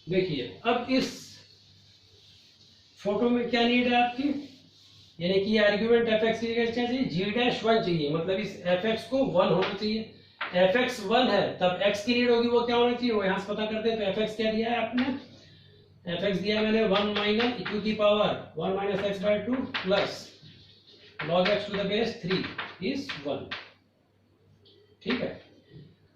देखिए अब इस फोटो में क्या नीड है आपकी, यानी कि आर्गुमेंट fx की जगह क्या चाहिए, G'1 चाहिए, मतलब इस fx को 1 होना चाहिए। fx 1 है तब x की नीड होगी, वो क्या होना चाहिए, वो यहां से पता करते हैं। तो fx क्या दिया है आपने, fx दिया है मैंने 1 - 2 की power 1 - x/2 plus log x to the base 3 is 1। ठीक है,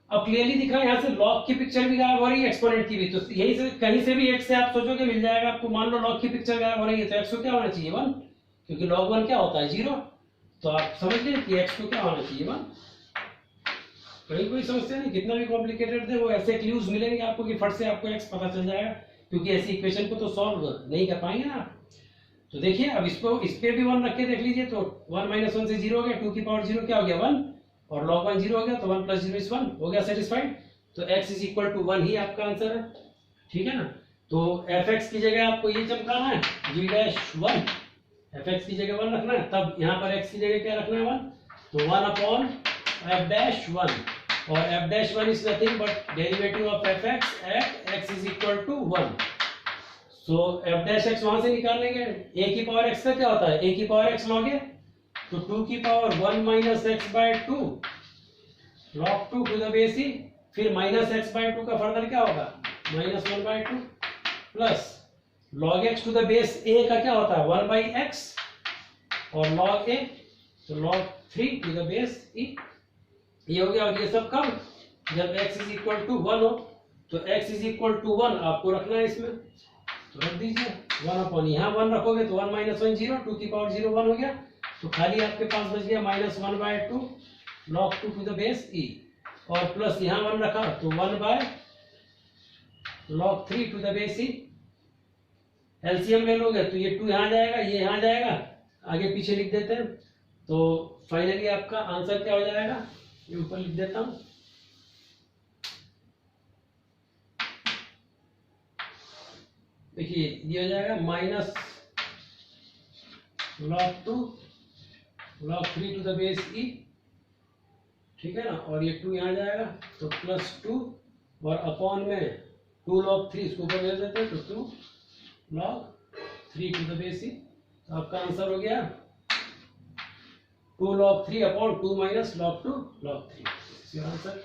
अब क्लियरली दिख रहा है, यहाँ से log की पिक्चर भी गायब हो रही है, एक्सपोनेंट की भी। तो यही से कहीं से भी x से आप सोचोगे मिल जाएगा आपको। मान लो log की पिक्चर गायब हो रही है, तो x को क्या होना चाहिए, 1, क्योंकि log 1 क्या होता है, 0। तो आप समझ गए कि x को क्या होना चाहिए, 1। कोई समस्या नहीं, कितना भी कॉम्प्लिकेटेड है वो ऐसे क्लूज मिलेंगे आपको कि फट से आपको x पता चल जाएगा, क्योंकि ऐसी इक्वेशन को तो सॉल्व नहीं कर पाएंगे ना। तो देखिए अब इसको इस पे भी 1 रख के देख लीजिए, तो 1 - 1 से 0 हो गया, 2 की पावर 0 क्या हो गया, 1, और log 1 0 हो गया, तो 1 + 0 is 1 हो गया, सेटिस्फाइड। तो x = 1 ही आपका आंसर है। ठीक है ना, तो fx की जगह आपको ये चमकाना है, G'1, fx की जगह 1 रखना है, तब यहाँ पर x की जगह क्या रखना है, 1, तो 1/f'1, और f'1 is nothing but derivative of fx at x = 1। So f' वहां से निकाल लेंगे, a की पावर x का क्या होता है, a की पावर x log a, तो 2 की power 1 - x/2 log 2 to the base e, फिर -x/2 का फर्दर क्या होगा, -1/2 plus log x to the base a का क्या होता है, 1/x, और log a तो log 3 to the base e। ये हो गया, और ये सब कब, जब x = 1 हो। तो x = 1 आपको रखना है इसमें, तो रख दीजिए 1/, यहाँ 1 रखोगे तो 1 - 1 0, 2 की पावर 0 1 हो गया, तो खाली आपके पास बच गया -1/2 log 2 to the base e, और प्लस यहाँ 1 रखा तो 1/log 3 to the base e। LCM ले लोगे तो ये 2 यहाँ जाएगा, ये यहाँ जाएगा, आगे पीछे लिख देते हैं। तो फाइनली आपका आंसर क्या हो जाएगा, ये ऊपर लिख देता हूँ, देखिए ये हो जाएगा minus log 2 log 3 to the base E, ठीक है ना, और ये 2 यहाँ जाएगा तो प्लस 2 और अपॉन में 2 log 3 इसको ऊपर भेज देते हैं तो 2 log 3 टू द बेस ई। तो आपका आंसर हो गया 2 log 3 upon 2 minus log 2 log 3। इसका आंसर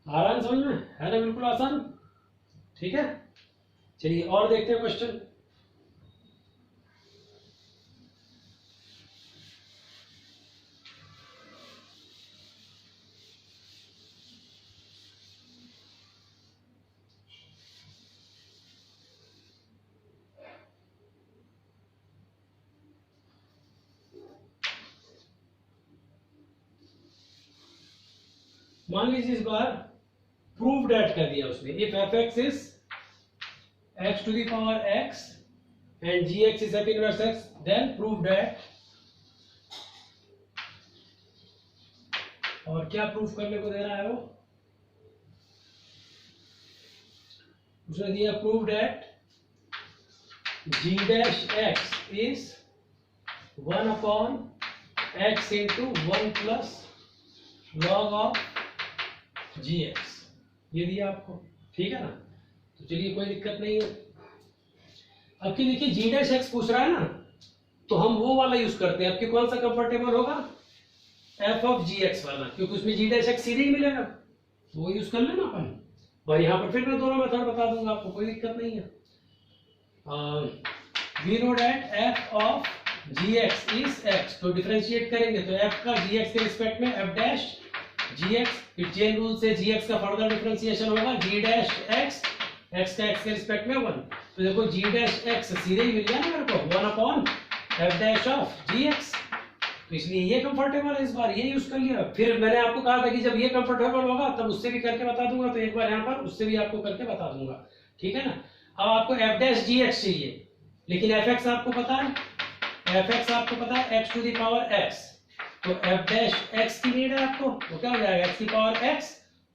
आ रहा है समझ में, है ना, बिल्कुल आसान। ठीक है, चलिए और देखते हैं क्वेश्चन। मान लीजिए इस बार प्रूव डेट कर दिया उसने, if F x is x to the power x and g x is F inverse x, then prove that, और क्या प्रूफ करने को दे रहा है वो, उसने दिया prove that g dash x is 1 upon x into 1 plus log of ji x, ये दिया आपको, ठीक है ना। तो चलिए कोई दिक्कत नहीं है। अब की देखिए जी डैश एक्स पूछ रहा है ना, तो हम वो वाला यूज करते हैं। आपके कौन सा कंफर्टेबल होगा, एफ ऑफ जी एक्स वाला, क्योंकि उसमें जी डैश एक्स सीधे ही मिलेगा, तो वो यूज कर लेना अपन। और यहाँ पर फिर मैं दोनों मेथड बता दूंगा आपको, कोई दिक्कत नहीं है। We know that f of ji x is x, तो डिफरेंशिएट करेंगे तो एफ का जी एक्स के रिस्पेक्ट में एफ डैश जी एक्स, फिर चेन रूल से जी एक्स का फर्दर डिफरेंशिएशन होगा जी डैश एक्स, एक्स का एक्स के रिस्पेक्ट में 1। तो देखो जी डैश एक्स सीधे ही मिल गया ना मेरे को, 1 upon F dash of ji x, तो इसलिए ये कंफर्टेबल है, इस बार ये यूज कर लिया। फिर मैंने आपको कहा था कि जब ये कंफर्टेबल होगा तब उससे भी करके बता दूंगा, तो एक बार यहाँ पर उससे भी आपको करके बता दूंगा, ठीक है ना। अब आपको एफ डैश जी एक्स चाहिए, लेकिन एफ एक्स आपको पता है, एफ एक्स आपको पता है x to the power x, तो एफ डैश एक्स की नीड है आपको, तो क्या हो जाएगा एक्स की पावर एक्स,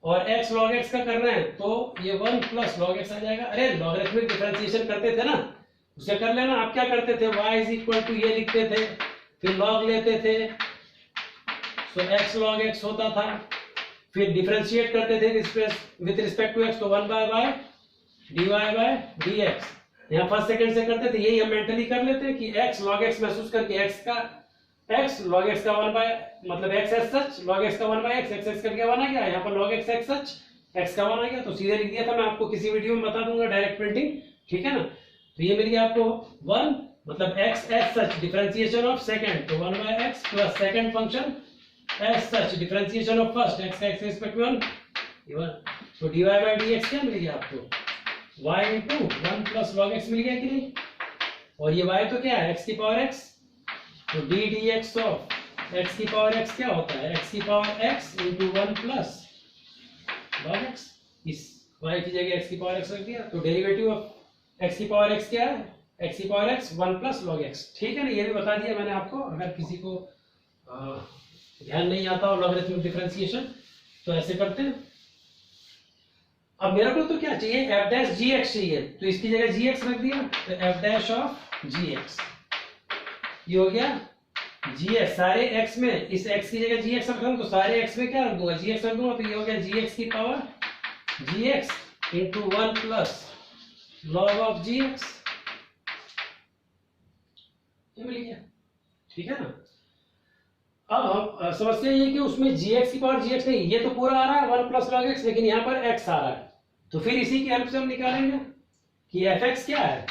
और एक्स लॉग एक्स का करना है तो ये 1 प्लस लॉग एक्स आ जाएगा। अरे लॉगरिथमिक डिफरेंशिएशन करते थे ना, उसे कर लेना। आप क्या करते थे, y इज इक्वल टू ये लिखते थे, फिर लॉग लेते थे, सो एक्स लॉग एक्स होता था, फिर डिफरेंशिएट करते थे विद रिस्पेक्ट टू एक्स, तो 1 by by dy by dx। यहाँ फर्स्ट सेकंड से करते थे, यही हम मेंटली कर लेते हैं कि x log x महसूस करके x का x log x का 1 बाय मतलब x as such log x का 1 बाय x, x करके 1 आ गया, यहाँ पर log x एक्स सच x का 1 आ गया, तो सीधे लिख दिया था। मैं आपको किसी वीडियो में बता दूंगा डायरेक्ट प्रिंटिंग, ठीक है ना। तो ये मिल गया आपको 1 मतलब x as such differentiation of second, तो 1 by x plus second function as such differentiation of first, x का x के रिस्पेक्ट में 1, तो dy बाय dx क्या मिल गया आपको, y into 1 plus log X मिल गया कि नहीं, और ये y तो क्या है x की पावर x, तो d dx ऑफ x की पावर x क्या होता है, x की power x into 1 plus log x, इस y की जगह x की पावर x रख दिया, तो डेरिवेटिव ऑफ x की पावर x क्या है, x की power x 1 plus log x, ठीक है ना। ये भी बता दिया मैंने आपको, अगर किसी को ध्यान नहीं आता हो लॉगरिथमिक डिफरेंशिएशन तो ऐसे करते हैं। अब मेरे को तो क्या चाहिए, एफ डैश जी एक्स चाहिए, तो इसकी जगह जी एक्स रख दिया, तो f dash of ji x, ये हो गया जी एक्स सारे एक्स में, इस एक्स की जगह जी एक्स रख दूं तो सारे एक्स में क्या रख दूंगा, जी एक्स रख दूंगा, तो ये हो गया जी एक्स की power ji x into 1 plus log of ji x, ये मिल गया, ठीक है ना। अब हम समस्या ये कि उसमें जी एक्स की पावर जी एक्स नहीं, ये तो पूरा आ रहा है 1 प्लस लॉग एक्स, लेकिन यहाँ पर एक्स आ रहा है, तो फिर इसी की हेल्प से हम निकालेंगे कि एफ एक्स क्या है,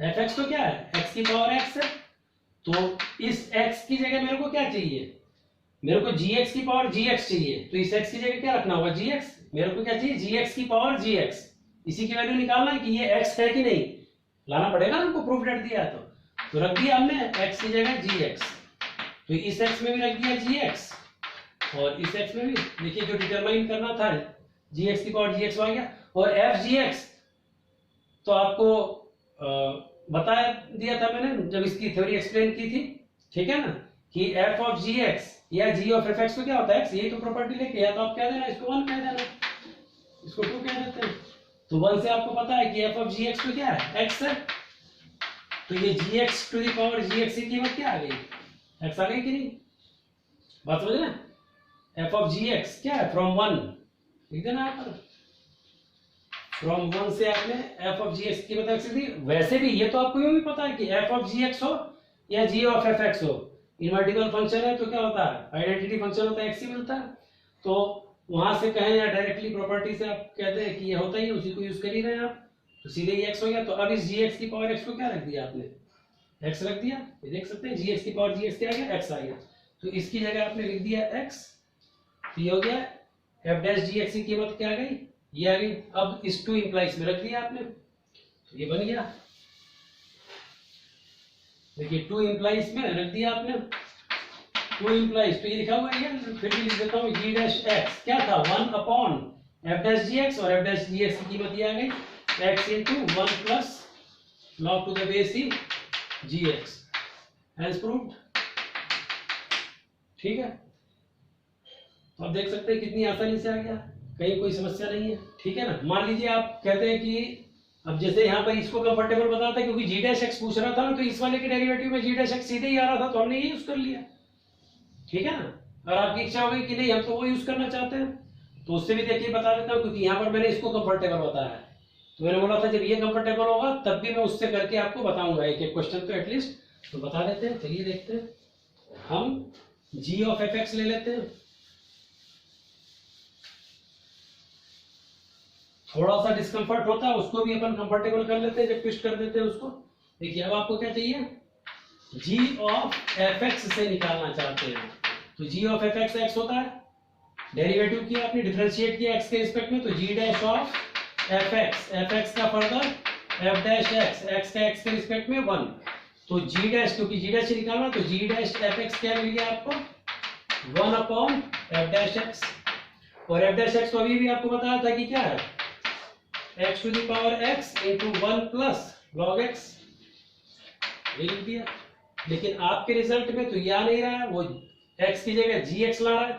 एफ एक्स तो क्या है एक्स की पावर एक्स है, तो इस एक्स की जगह मेरे को क्या चाहिए, मेरे को जी एक्स की पावर जी एक्स चाहिए, तो इस एक्स की जगह क्या रखना होगा जी एक्स, मेरे को क्या चाहिए जी एक्स की पावर जी एक्स, इसी की वैल्यू निकालना है कि ये एक्स है कि नहीं, लाना पड़ेगा ना, हमको प्रूफ डेट दिया है तो रख दिया हमने एक्स की जगह जी एक्स, तो इस एक्स में भी रख दिया जी एक्स, और इस एक्स में भी देखिए जो डिटरमाइन करना था जी एक्स की पावर जी एक्स आ गया, और एफ जी एक्स तो आपको बता दिया था मैंने जब इसकी थ्योरी एक्सप्लेन की थी, ठीक है ना, कि एफ ऑफ जी एक्स या जी ऑफ एफ एक्स को क्या होता है एक्स, यही तो प्रॉपर्टी लेके, या तो आप कह देना इसको 1 कह देना, इसको 2 कह देते हैं, तो 1 से आपको पता है कि एफ ऑफ जी एक्स तो क्या है, एक्स है। तो ये G x to the power ji x की कीमत क्या आ गई, एक्स आ गई कि नहीं, बात समझ रहे हैं। एफ ऑफ जी एक्स क्या है, फ्रॉम 1 लिख देना यहाँ पर, फ्रॉम 1 से आपने एफ ऑफ जी एक्स की कीमत एक्स दी। वैसे भी ये तो आपको ये भी पता है कि एफ ऑफ जी एक्स हो या जी ऑफ एफ एक्स हो, इनवर्टिबल फंक्शन है तो क्या होता है, आइडेंटिटी फंक्शन होता है, एक्स ही मिलता है। तो वहां से कहें या डायरेक्टली प्रॉपर्टी से आप कहते हैं कि ये होता ही, उसी को यूज कर ही रहे हैं आप, तो सीधे ही एक्स हो गया। तो अब इस जी एक्स की पावर एक्स को क्या रख दिया आपने, एक्स रख दिया। ये देख सकते हैं जी एक्स की पावर जी एक्स क्या आ गया, एक्स आ गया। तो इसकी जगह आपने लिख दिया एक्स, तो ये हो गया एफ डैश जी एक्स की कीमत क्या आ गई, ये आ गई। अब इस टू इंप्लाइज में रख दिया आपने, तो ये बन गया। देखिए टू इंप्लाइज में रख दिया आपने, टू इंप्लाइज तो ये लिखा हुआ है, फिर भी लिख देता हूँ जी डैश एक्स क्या था, 1 upon F dash g x, और एफ डैश जी एक्स की कीमत ये आ गई x into 1 plus log to the base e g x, hence proved. ठीक है, तो आप देख सकते हैं कितनी आसानी से आ गया, कहीं कोई समस्या नहीं है। ठीक है ना। मान लीजिए आप कहते हैं कि अब जैसे यहाँ पर इसको कंफर्टेबल बताता है क्योंकि जी डैश एक्स पूछ रहा था ना, तो इस वाले के डेरिवेटिव में जी डैश एक्स सीधे ही आ रहा था, तो हमने ये यूज कर लिया। ठीक है ना। और आपकी इच्छा होगी कि नहीं हम तो वो यूज करना चाहते हैं, तो उससे भी देखिए बता देता हूँ, क्योंकि यहाँ पर मैंने इसको कंफर्टेबल बताया है। तो मैंने बोला था जब ये कंफर्टेबल होगा तब भी मैं उससे करके आपको बताऊंगा एक एक क्वेश्चन तो एटलीस्ट, तो बता देते हैं। चलिए देखते हैं, हम जी ऑफ एफ एक्स ले लेते हैं। थोड़ा सा डिस्कम्फर्ट होता है, उसको भी अपन कंफर्टेबल कर लेते हैं जब ट्विस्ट कर देते हैं उसको। देखिए अब आपको क्या चाहिए, जी ऑफ एफ एक्स से निकालना चाहते हैं, तो जी ऑफ एफ एक्स एक्स होता है, डेरिवेटिव किया आपने, डिफरेंशिएट किया एक्स के रिस्पेक्ट में, तो G dash of F X का फर्दर एफ डैश एक्स का एक्स के रिस्पेक्ट में 1, तो जी डैश, क्योंकि जी डैश से निकालना तो जी डैश एफ एक्स क्या मिल गया आपको, 1 अपॉन एफ डैश एक्स, और एफ डैश एक्स तो अभी भी आपको बताया था कि क्या है, x to the power x into 1 plus log x, ये लिख दिया। लेकिन आपके रिजल्ट में तो ये आ नहीं रहा है, वो x की जगह जी एक्स ला रहा है,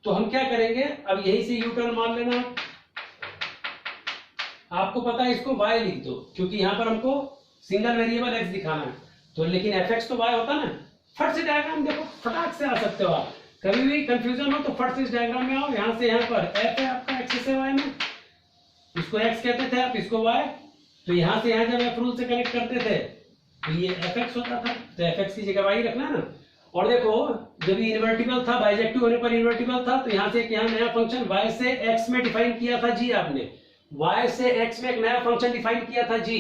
तो हम क्या करेंगे, अब यही से यू टर्न मान लेना। आपको पता है इसको y लिख दो, क्योंकि यहां पर हमको सिंगल वेरिएबल x दिखाना है, तो लेकिन fx तो y होता ना। फट से डायग्राम देखो, फटाक से आ सकते हो आप, कभी भी कंफ्यूजन हो तो फट से इस डायग्राम में आओ। यहां से यहां पर f है आपका, x से y में, इसको x कहते थे आप, इसको y, तो यहां से यहां जब f रूल से कनेक्ट करते थे तो ये fx होता था, तो fx की जगह y रखना है ना। और देखो जब ये इन्वर्टिबल था, बाइजेक्टिव होने पर इन्वर्टिबल था, तो यहाँ से एक यहाँ नया फंक्शन y से x में डिफाइन किया था जी, आपने y से x में एक नया फंक्शन डिफाइन किया था जी,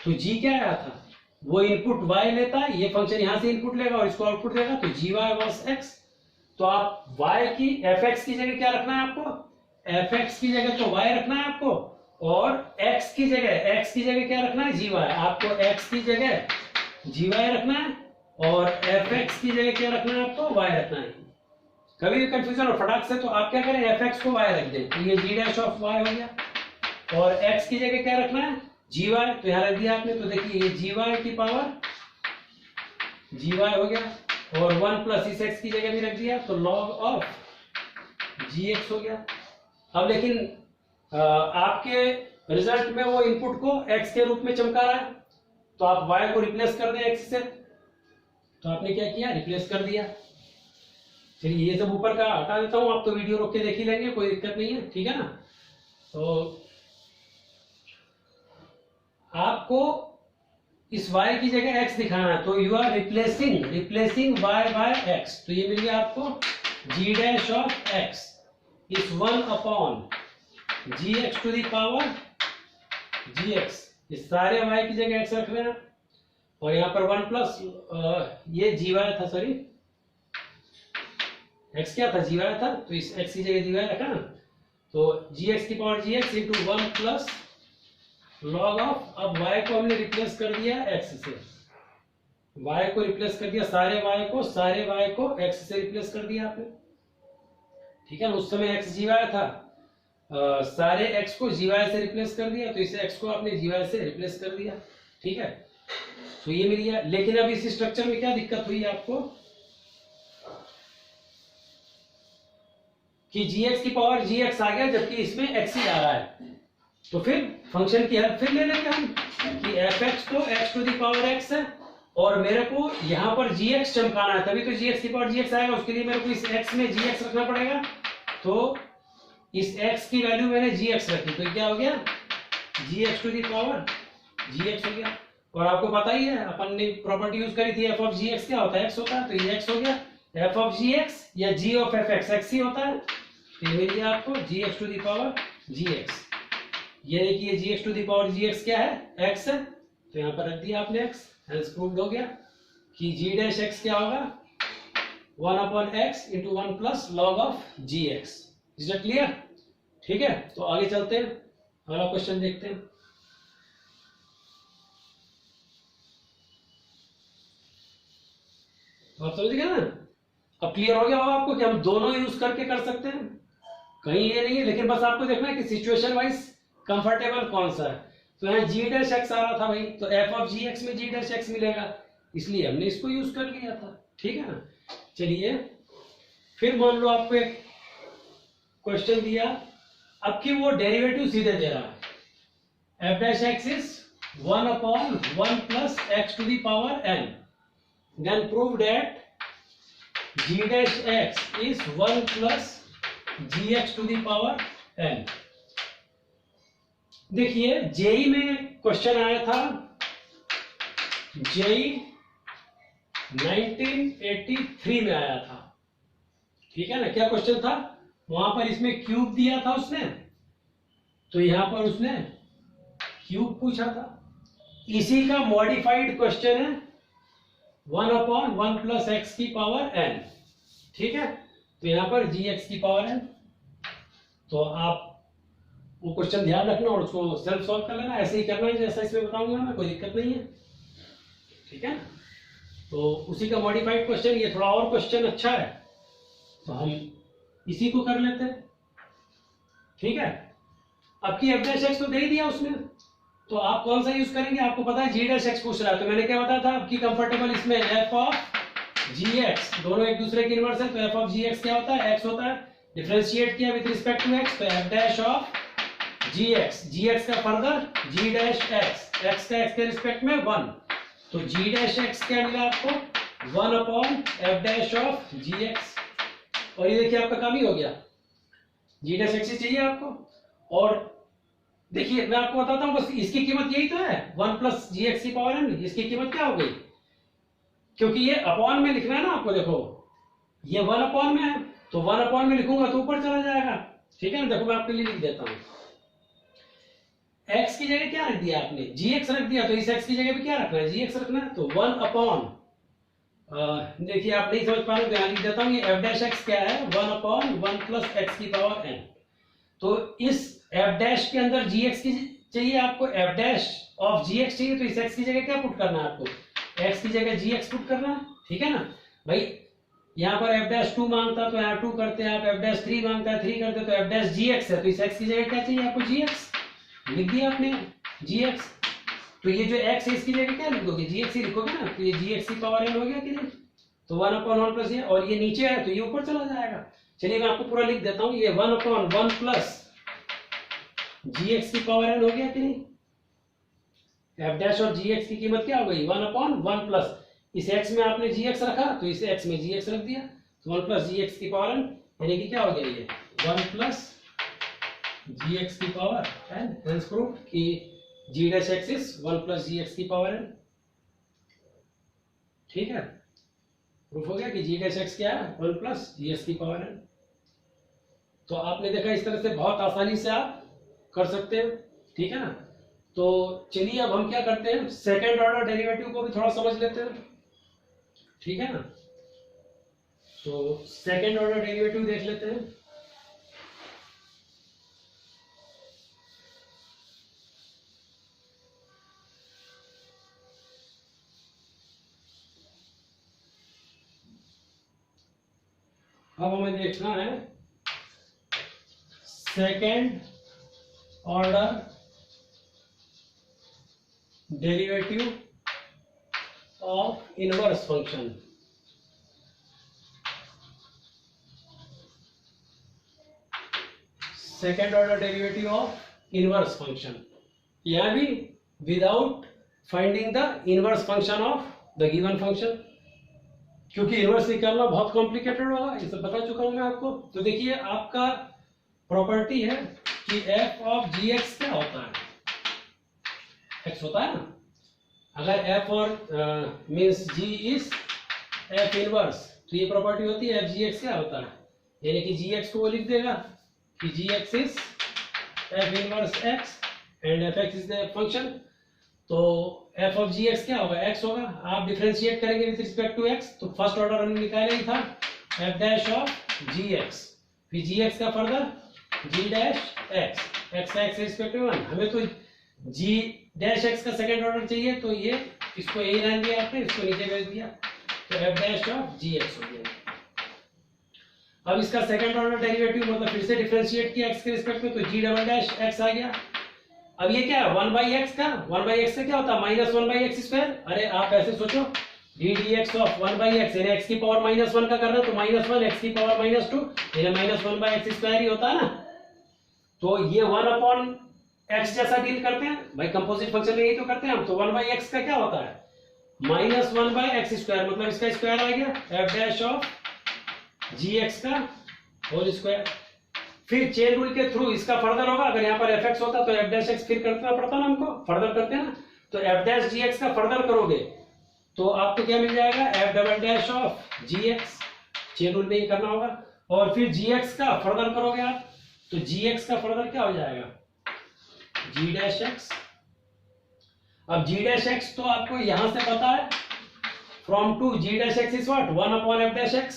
तो जी क्या आया था, वो इनपुट y लेता है, ये फंक्शन यहाँ से इनपुट लेगा और इसको आउटपुट देगा, तो जी वाई वॉस x। तो आप y की fx की जगह क्या रखना है आपको, fx की जगह तो y रखना है आपको, और x की जगह क्या रखना है, जी वाई। आपको x की जगह जी वाई रखना है और fx की जगह क्या रखना है आपको, y रखना है। कभी भी कंफ्यूजन हो फटाक से, तो आप क्या करें, fx को y रख दें, तो ये g डैश ऑफ y हो गया, और x की जगह क्या रखना है, gy, तो यहां रख दिया आपने, तो देखिए ये gy की पावर gy हो गया, और 1 प्लस इस x की जगह भी रख दिया, तो log ऑफ gx हो गया। अब लेकिन आपके रिजल्ट में वो इनपुट को x के रूप में चमका रहा है, तो आप y को रिप्लेस कर दें x से, तो आपने क्या किया, रिप्लेस कर दिया। चलिए ये सब ऊपर का हटा देता हूं, आप तो वीडियो रोक के देख ही लेंगे, कोई दिक्कत नहीं है, ठीक है ना। तो आपको इस y की जगह x दिखाना है, तो you are replacing y by x, तो ये मिल गया आपको g dash of x is 1 upon g x to the power ji x, इस सारे y की जगह x रख रहे हैं, और यहाँ पर 1 प्लस ये जी वाई था, सॉरी x क्या था, जी वाई था, तो इस x की जगह जी वाई रखा ना, तो जी एक्स की power ji x into 1 plus log of, अब y को हमने रिप्लेस कर दिया x से, y को रिप्लेस कर दिया, सारे y को x से रिप्लेस कर दिया आपने, ठीक है ना। उस समय x जी वाई था, सारे x को जी वाई से रिप्लेस कर दिया, तो इसे x को आपने जी वाई से रिप्लेस कर दिया, ठीक है। तो ये मिल गया। लेकिन अब इस स्ट्रक्चर में क्या दिक्कत हुई आपको, कि gx की पावर gx आ गया जबकि इसमें x ही आ रहा है, तो फिर फंक्शन की हेल्प फिर ले लेंगे हम कि fx तो x to the power x है और मेरे को यहाँ पर gx चमकाना है, तभी तो gx की पावर gx आएगा, उसके लिए मेरे को इस x में gx रखना पड़ेगा। तो इस x की वैल्यू मैंने gx रखी, तो क्या हो गया gx to the power gx हो गया। और आपको पता ही है अपन ने प्रॉपर्टी यूज करी थी f ऑफ gx क्या होता है x होता है, तो ये x हो गया, f ऑफ gx या g ऑफ fx x ही होता है, तो ये मिल गया आपको gx to the power gx। ये देखिए gx to the power gx क्या है x है, तो यहाँ पर रख दिया आपने x, हेंस प्रूव्ड हो गया कि g डैश x क्या होगा 1 upon x into 1 plus log of gx। Is it clear? ठीक है, तो आगे चलते हैं, अगला क्वेश्चन देखते हैं। तो आप समझ गए ना, अब क्लियर हो गया होगा आपको कि हम दोनों यूज करके कर सकते हैं, कहीं ये नहीं है, लेकिन बस आपको देखना है कि सिचुएशन वाइज कंफर्टेबल कौन सा है। तो यहाँ g डैश x आ रहा था भाई, तो f ऑफ gx में g डैश x मिलेगा, इसलिए हमने इसको यूज कर लिया था, ठीक है ना। चलिए फिर मान लो आपको एक क्वेश्चन दिया, अब कि वो डेरिवेटिव सीधे दे रहा है, f dash x is 1 upon 1 plus x to the power n, then prove that g dash x is 1 plus gx to the power n। देखिए जेई में क्वेश्चन आया था, जेई 1983 में आया था, ठीक है ना। क्या क्वेश्चन था वहां पर, इसमें क्यूब दिया था उसने, तो यहां पर उसने क्यूब पूछा था, इसी का मॉडिफाइड क्वेश्चन है 1 अपॉन 1 प्लस एक्स की पावर n, ठीक है। तो यहां पर gx की पावर n, तो आप वो क्वेश्चन ध्यान रखना और उसको सेल्फ सॉल्व कर लेना, ऐसे ही करना है जैसा इसमें बताऊंगा मैं, कोई दिक्कत नहीं है, ठीक है। तो उसी का मॉडिफाइड क्वेश्चन, ये थोड़ा और क्वेश्चन अच्छा है, तो हम इसी को कर लेते हैं, ठीक है। अब की f डैश x तो दे ही दिया उसने, तो आप कौन सा यूज करेंगे, आपको पता है g डैश x पूछ रहा है, तो मैंने क्या बताया था आपकी कंफर्टेबल इसमें f ऑफ gx, दोनों एक दूसरे की इनवर्स है, तो f ऑफ gx क्या होता है x होता है, डिफरेंशिएट किया विद रिस्पेक्ट टू x, तो f डैश ऑफ gx का फर्दर g डैश x का x के रिस्पेक्ट में 1, तो g डैश x क्या मिला आपको 1 upon f dash of gx, और ये देखिए आपका काम ही हो गया, g डैश x ही चाहिए आपको। और देखिए मैं आपको बताता हूं, बस इसकी कीमत यही तो है 1 प्लस gx की पावर n, इसकी कीमत क्या हो गई, क्योंकि ये अपॉन में लिखना है ना आपको, देखो ये 1 अपॉन में है, तो 1 अपॉन में लिखूंगा तो ऊपर चला जाएगा, ठीक है ना। देखो मैं आपके लिए लिख देता हूं, x की जगह क्या रख दिया आपने, gx रख दिया, तो इस x की जगह पे क्या रखना है, gx रखना है, तो 1 अपॉन, देखिए आप नहीं समझ पा रहे तो यहाँ लिख देता हूँ, ये f डैश x क्या है 1 अपॉन 1 प्लस x की पावर n, तो इस f डैश के अंदर gx की चाहिए आपको, f डैश ऑफ gx चाहिए, तो इस x की जगह क्या पुट करना है आपको, x की जगह gx पुट करना है, ठीक है ना भाई। यहाँ पर f डैश 2 मांगता तो यहाँ 2 करते हैं आप, f डैश 3 मांगता है 3 करते, तो f डैश gx है, तो इस x की जगह क्या चाहिए आपको gx, लिख दिया आपने gx, तो ये जो x है इसकी जगह क्या लिखोगे gx ही लिखोगे ना, तो ये gx की पावर n हो गया कि नहीं, तो 1 अपॉन 1 प्लस ये, और ये नीचे है तो ये ऊपर चला जाएगा। चलिए मैं आपको पूरा लिख देता हूँ, ये 1 अपॉन 1 प्लस gx की पावर n हो गया कि नहीं, f डैश और gx की कीमत क्या हो गई 1 अपॉन 1 प्लस, इस x में आपने gx रखा तो इस x में gx रख दिया, तो 1 प्लस gx की पावर n, यानी कि क्या हो गया ये 1 प्लस gx की पावर n, हेंस प्रूव्ड कि g dash x is 1 plus gx की पावर n, ठीक है। प्रूफ हो गया कि g डैश x क्या है 1 प्लस gx की पावर n। तो आपने देखा इस तरह से बहुत आसानी से आप कर सकते हैं, ठीक है ना। तो चलिए अब हम क्या करते हैं, सेकंड ऑर्डर डेरिवेटिव को भी थोड़ा समझ लेते हैं, ठीक है ना। तो सेकंड ऑर्डर डेरिवेटिव देख लेते हैं, अब हमें देखना है second order derivative of inverse function. Second order derivative of inverse function, यहाँ भी without finding the inverse function of the given function, क्योंकि इनवर्स निकालना बहुत कॉम्प्लिकेटेड होगा, ये सब बता चुका हूं मैं आपको। तो देखिए आपका प्रॉपर्टी है कि एफ ऑफ जी एक्स क्या होता है, एक्स होता है ना, अगर एफ और means g is F inverse, तो ये प्रॉपर्टी होती है एफ जी एक्स क्या होता है, यानी कि जी एक्स को वो लिख देगा कि G x is F inverse X and F x is the function. तो एफ ऑफ जी एक्स क्या होगा, एक्स होगा, आप डिफरेंशिएट करेंगे विद रिस्पेक्ट टू एक्स, तो फर्स्ट ऑर्डर हमने निकाला ही था F dash of ji x, फिर जी एक्स का further G dash x, x का एक्स रिस्पेक्ट टू वन, हमें तो जी डैश एक्स का सेकंड ऑर्डर चाहिए, तो ये इसको यही रहने दिया आपने, इसको नीचे भेज दिया, तो f dash of ji x हो गया। अब इसका सेकंड ऑर्डर डेरिवेटिव मतलब फिर से डिफरेंशिएट किया एक्स के रिस्पेक्ट में, तो जी डबल डैश एक्स आ गया। अब ये क्या है 1/x का, 1/x से क्या होता है -1/x²। अरे आप ऐसे सोचो D D x of 1/x यानी x की पावर -1 का कर रहे हो, तो -1 x की पावर -2 यानी -1/x² ही होता है ना। तो ये 1/x जैसा डील करते हैं भाई, कंपोजिट फंक्शन में यही तो करते हैं हम। तो 1/x का क्या होता है -1/x², मतलब इसका स्क्वायर आ गया f डैश ऑफ gx का होल स्क्वायर। फिर चेन रूल के थ्रू इसका फर्दर होगा, अगर यहाँ पर fx होता तो f डैश x फिर करना पड़ता ना हमको, फर्दर करते हैं ना, तो f डैश gx का फर्दर करोगे तो आपको क्या मिल जाएगा f double dash of gx, chain rule में ही करना होगा। और फिर gx का फर्दर करोगे आप, तो gx का फर्दर क्या हो जाएगा g डैश x। अब g डैश x तो आपको यहां से पता है from two g dash x is what 1/f dash x,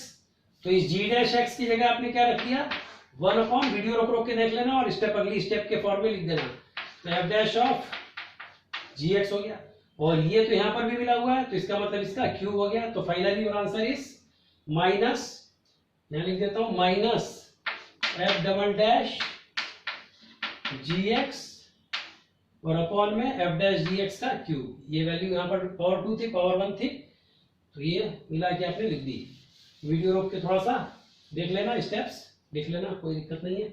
तो इस g डैश x की जगह आपने क्या रख दिया 1/, वीडियो रोक रोक के देख लेना और स्टेप अगली स्टेप के फॉर्म में लिख देना, तो f डैश ऑफ gx हो गया। और ये तो यहां पर भी मिला हुआ है, तो इसका मतलब इसका क्यूब हो गया। तो finally your answer is minus, यहां लिख देता हूं minus f double dash gx और अपॉन में f डैश gx का क्यूब। ये वैल्यू यहां पर पावर 2 थी, पावर 1 थी, तो ये मिला के आपने लिख दी। वीडियो रोक के थोड़ा सा देख लेना, स्टेप्स देख लेना, कोई दिक्कत नहीं है।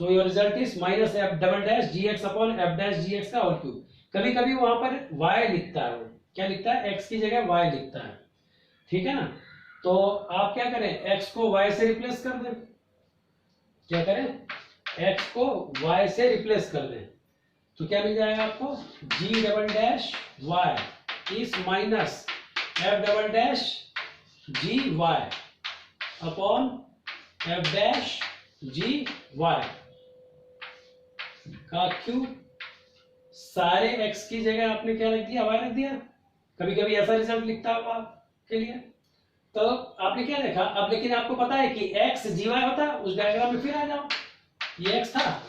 So your result is minus f double dash gx upon f dash gx का होल क्यूब। कभी कभी वहां पर y लिखता है, वो क्या लिखता है x की जगह y लिखता है, ठीक है ना। तो आप क्या करें x को y से रिप्लेस कर दें, क्या करें x को y से रिप्लेस कर दें, तो क्या मिल जाएगा आपको g double dash y is minus f double dash gy upon f dash gy का क्यूब। सारे x की जगह आपने क्या रख दिया y रख दिया। कभी कभी ऐसा रिजल्ट लिखता है आपके लिए, तो आपने क्या देखा अब, लेकिन आपको पता है कि x gy होता है, उस डायग्राम में फिर आ जाओ, ये x था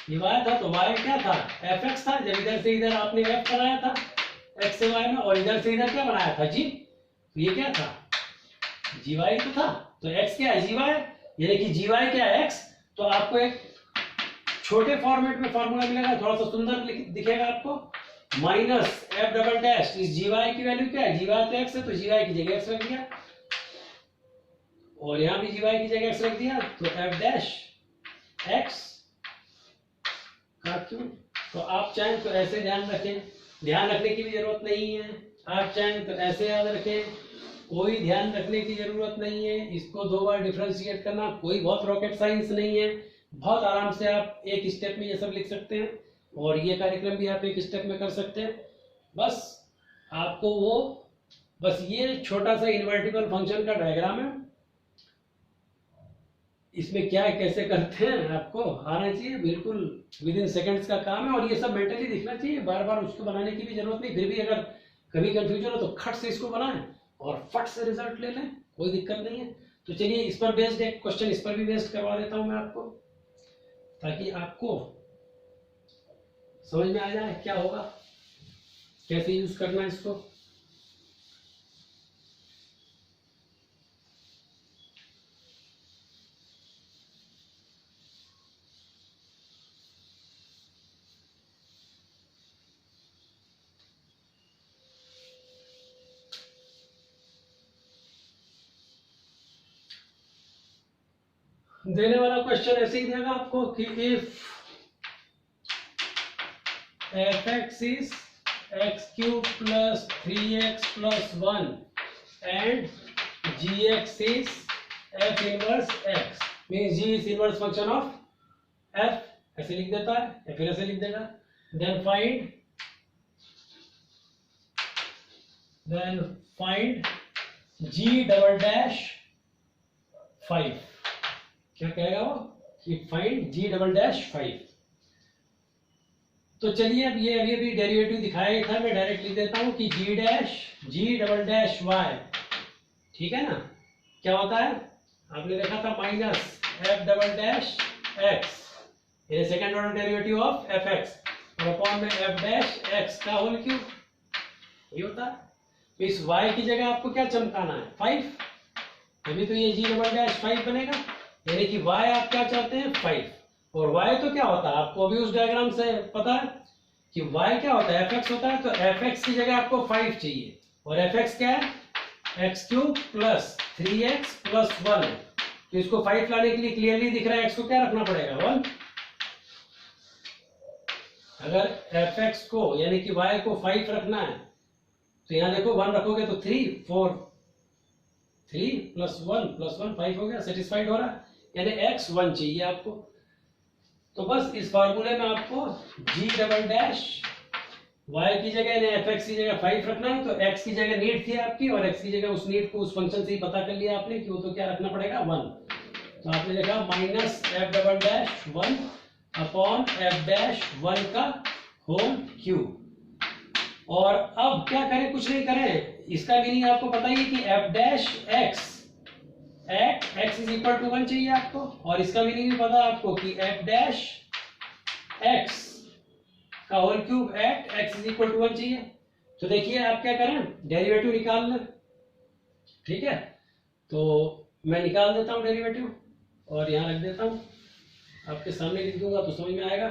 ये y था, तो y क्या था fx था। जब इधर से इधर आपने f बनाया था x से y में, और इधर से इधर क्या बनाया था g, तो ये क्या था gy तो था, तो x क्या है gy, यानी कि gy क्या है x। तो आपको एक छोटे फॉर्मेट में फॉर्मूला मिलेगा, थोड़ा सा सुंदर दिखेगा आपको, माइनस f डबल डैश इस gy की वैल्यू क्या है, gy तो x है, तो gy की जगह x रख दिया, और यहां भी gy की जगह x रख दिया, तो f डैश x का क्यूब। तो आप चाहें तो ऐसे ध्यान रखें, ध्यान रखने की भी जरूरत नहीं है, आप चाहें तो ऐसे याद रखें, कोई ध्यान रखने की जरूरत नहीं है। इसको 2 बार डिफरेंशिएट करना कोई बहुत रॉकेट साइंस नहीं है, बहुत आराम से आप एक स्टेप में ये सब लिख सकते हैं, और ये कार्यक्रम भी आप एक स्टेप में कर सकते हैं। बस आपको वो बस ये छोटा सा इन्वर्टिबल फंक्शन का डायग्राम है, इसमें क्या है कैसे करते हैं आपको आना चाहिए, बिल्कुल विद इन सेकेंड्स का काम है, और ये सब मेंटली दिखना चाहिए, बार बार उसको बनाने की भी जरूरत नहीं। फिर भी अगर कभी कंफ्यूजन हो तो खट से इसको बनाएं और फट से रिजल्ट ले लें, कोई दिक्कत नहीं है। तो चलिए इस पर बेस्ड एक क्वेश्चन इस पर भी बेस्ड करवा देता हूं मैं आपको, ताकि आपको समझ में आ जाए क्या होगा, कैसे यूज करना है इसको। देने वाला क्वेश्चन ऐसे ही देगा आपको कि if fx is x cube plus 3x plus 1 and gx is f inverse x, means g is inverse function of f, ऐसे लिख देता है या फिर ऐसे लिख देगा. then find g double dash 5. क्या कहेगा वो कि find g double dash 5. तो चलिए अब ये अभी डेरिवेटिव दिखाया था, मैं डायरेक्ट लिख देता हूं कि g डबल डैश y, ठीक है ना. क्या होता है आपने देखा था minus f double dash x, ये second order derivative of fx और अपॉन में f डैश x का होल क्यूब, ये होता है. तो इस y की जगह आपको क्या चमकाना है 5, अभी तो ये g डबल डैश 5 बनेगा, यानी कि y आप क्या चाहते हैं 5. और y तो क्या होता है आपको अभी उस डायग्राम से पता है कि y क्या होता है fx होता है, तो fx की जगह आपको 5 चाहिए और fx क्या है x cube plus 3x plus 1 है. तो इसको 5 लाने के लिए क्लियरली दिख रहा है x को क्या रखना पड़ेगा 1. अगर fx को यानी कि y को 5 रखना है तो यहां देखो 1 रखोगे तो 3 4 3 प्लस 1 5 हो गया, सेटिस्फाइड हो रहा है, यानी x 1 चाहिए आपको. तो बस इस फार्मूले में आपको g डबल डैश y की जगह यानी fx की जगह 5 रखना है, तो x की जगह नीड थी आपकी और x की जगह उस नीड को उस फंक्शन से ही पता कर लिया आपने कि वो तो क्या रखना पड़ेगा 1. तो आपने देखा minus f double dash 1 upon f dash 1 का होल क्यूब. और अब क्या करें, कुछ नहीं करें, इसका मीनिंग आपको पता ही है कि f dash x x is equal to 1 चाहिए आपको, और इसका मीनिंग भी पता है आपको कि f डैश x का whole cube at x is equal to 1 चाहिए. तो देखिए आप क्या करें, डेरिवेटिव निकाल लें, ठीक है. तो मैं निकाल देता हूं डेरिवेटिव और यहां रख देता हूं, आपके सामने लिख दूंगा तो समझ में आएगा.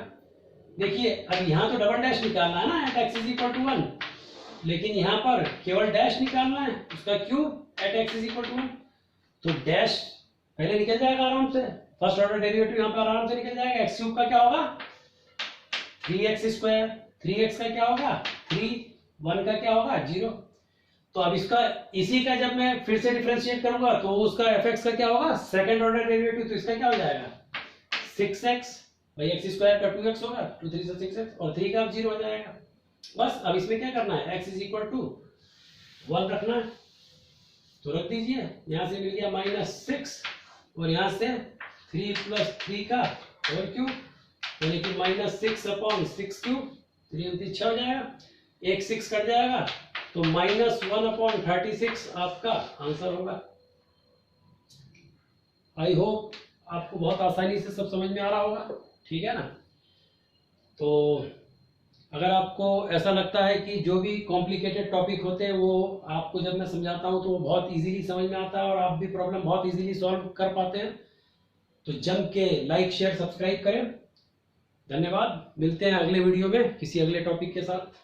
देखिए अब यहां तो डबल डैश निकालना है ना at x is equal to 1, लेकिन यहां पर केवल डैश निकालना है उसका cube at x is equal to 1. तो डैश पहले निकल जाएगा आराम से, फर्स्ट ऑर्डर डेरिवेटिव यहां पर आराम से निकल जाएगा. x क्यूब का क्या होगा 3x स्क्वायर, 3x का क्या होगा 3, 1 का क्या होगा 0. तो अब इसका इसी का जब मैं फिर से डिफरेंशिएट करूंगा तो उसका fx का क्या होगा सेकंड ऑर्डर डेरिवेटिव, तो इसका क्या हो जाएगा 6x भाई x स्क्वायर का 2x होगा, 2 3 से 6x और 3 का 0 हो जाएगा. बस अब इसमें क्या करना है x इज इक्वल टू 1 रखना है, तो रख दीजिए. यहां से मिल गया -6 और यहां से 3 प्लस 3 का होल क्यूब, यानी कि -6 अपॉन 6 क्यूब, 3 3 6 हो जाएगा, एक 6 कट जाएगा तो -1 अपॉन 36 आपका आंसर होगा. आई होप आपको बहुत आसानी से सब समझ में आ रहा होगा, ठीक है ना. तो अगर आपको ऐसा लगता है कि जो भी कॉम्प्लिकेटेड टॉपिक होते हैं वो आपको जब मैं समझाता हूं तो वो बहुत इजीली समझ में आता है और आप भी प्रॉब्लम बहुत इजीली सॉल्व कर पाते हैं, तो जम के लाइक शेयर सब्सक्राइब करें. धन्यवाद, मिलते हैं अगले वीडियो में किसी अगले टॉपिक के साथ.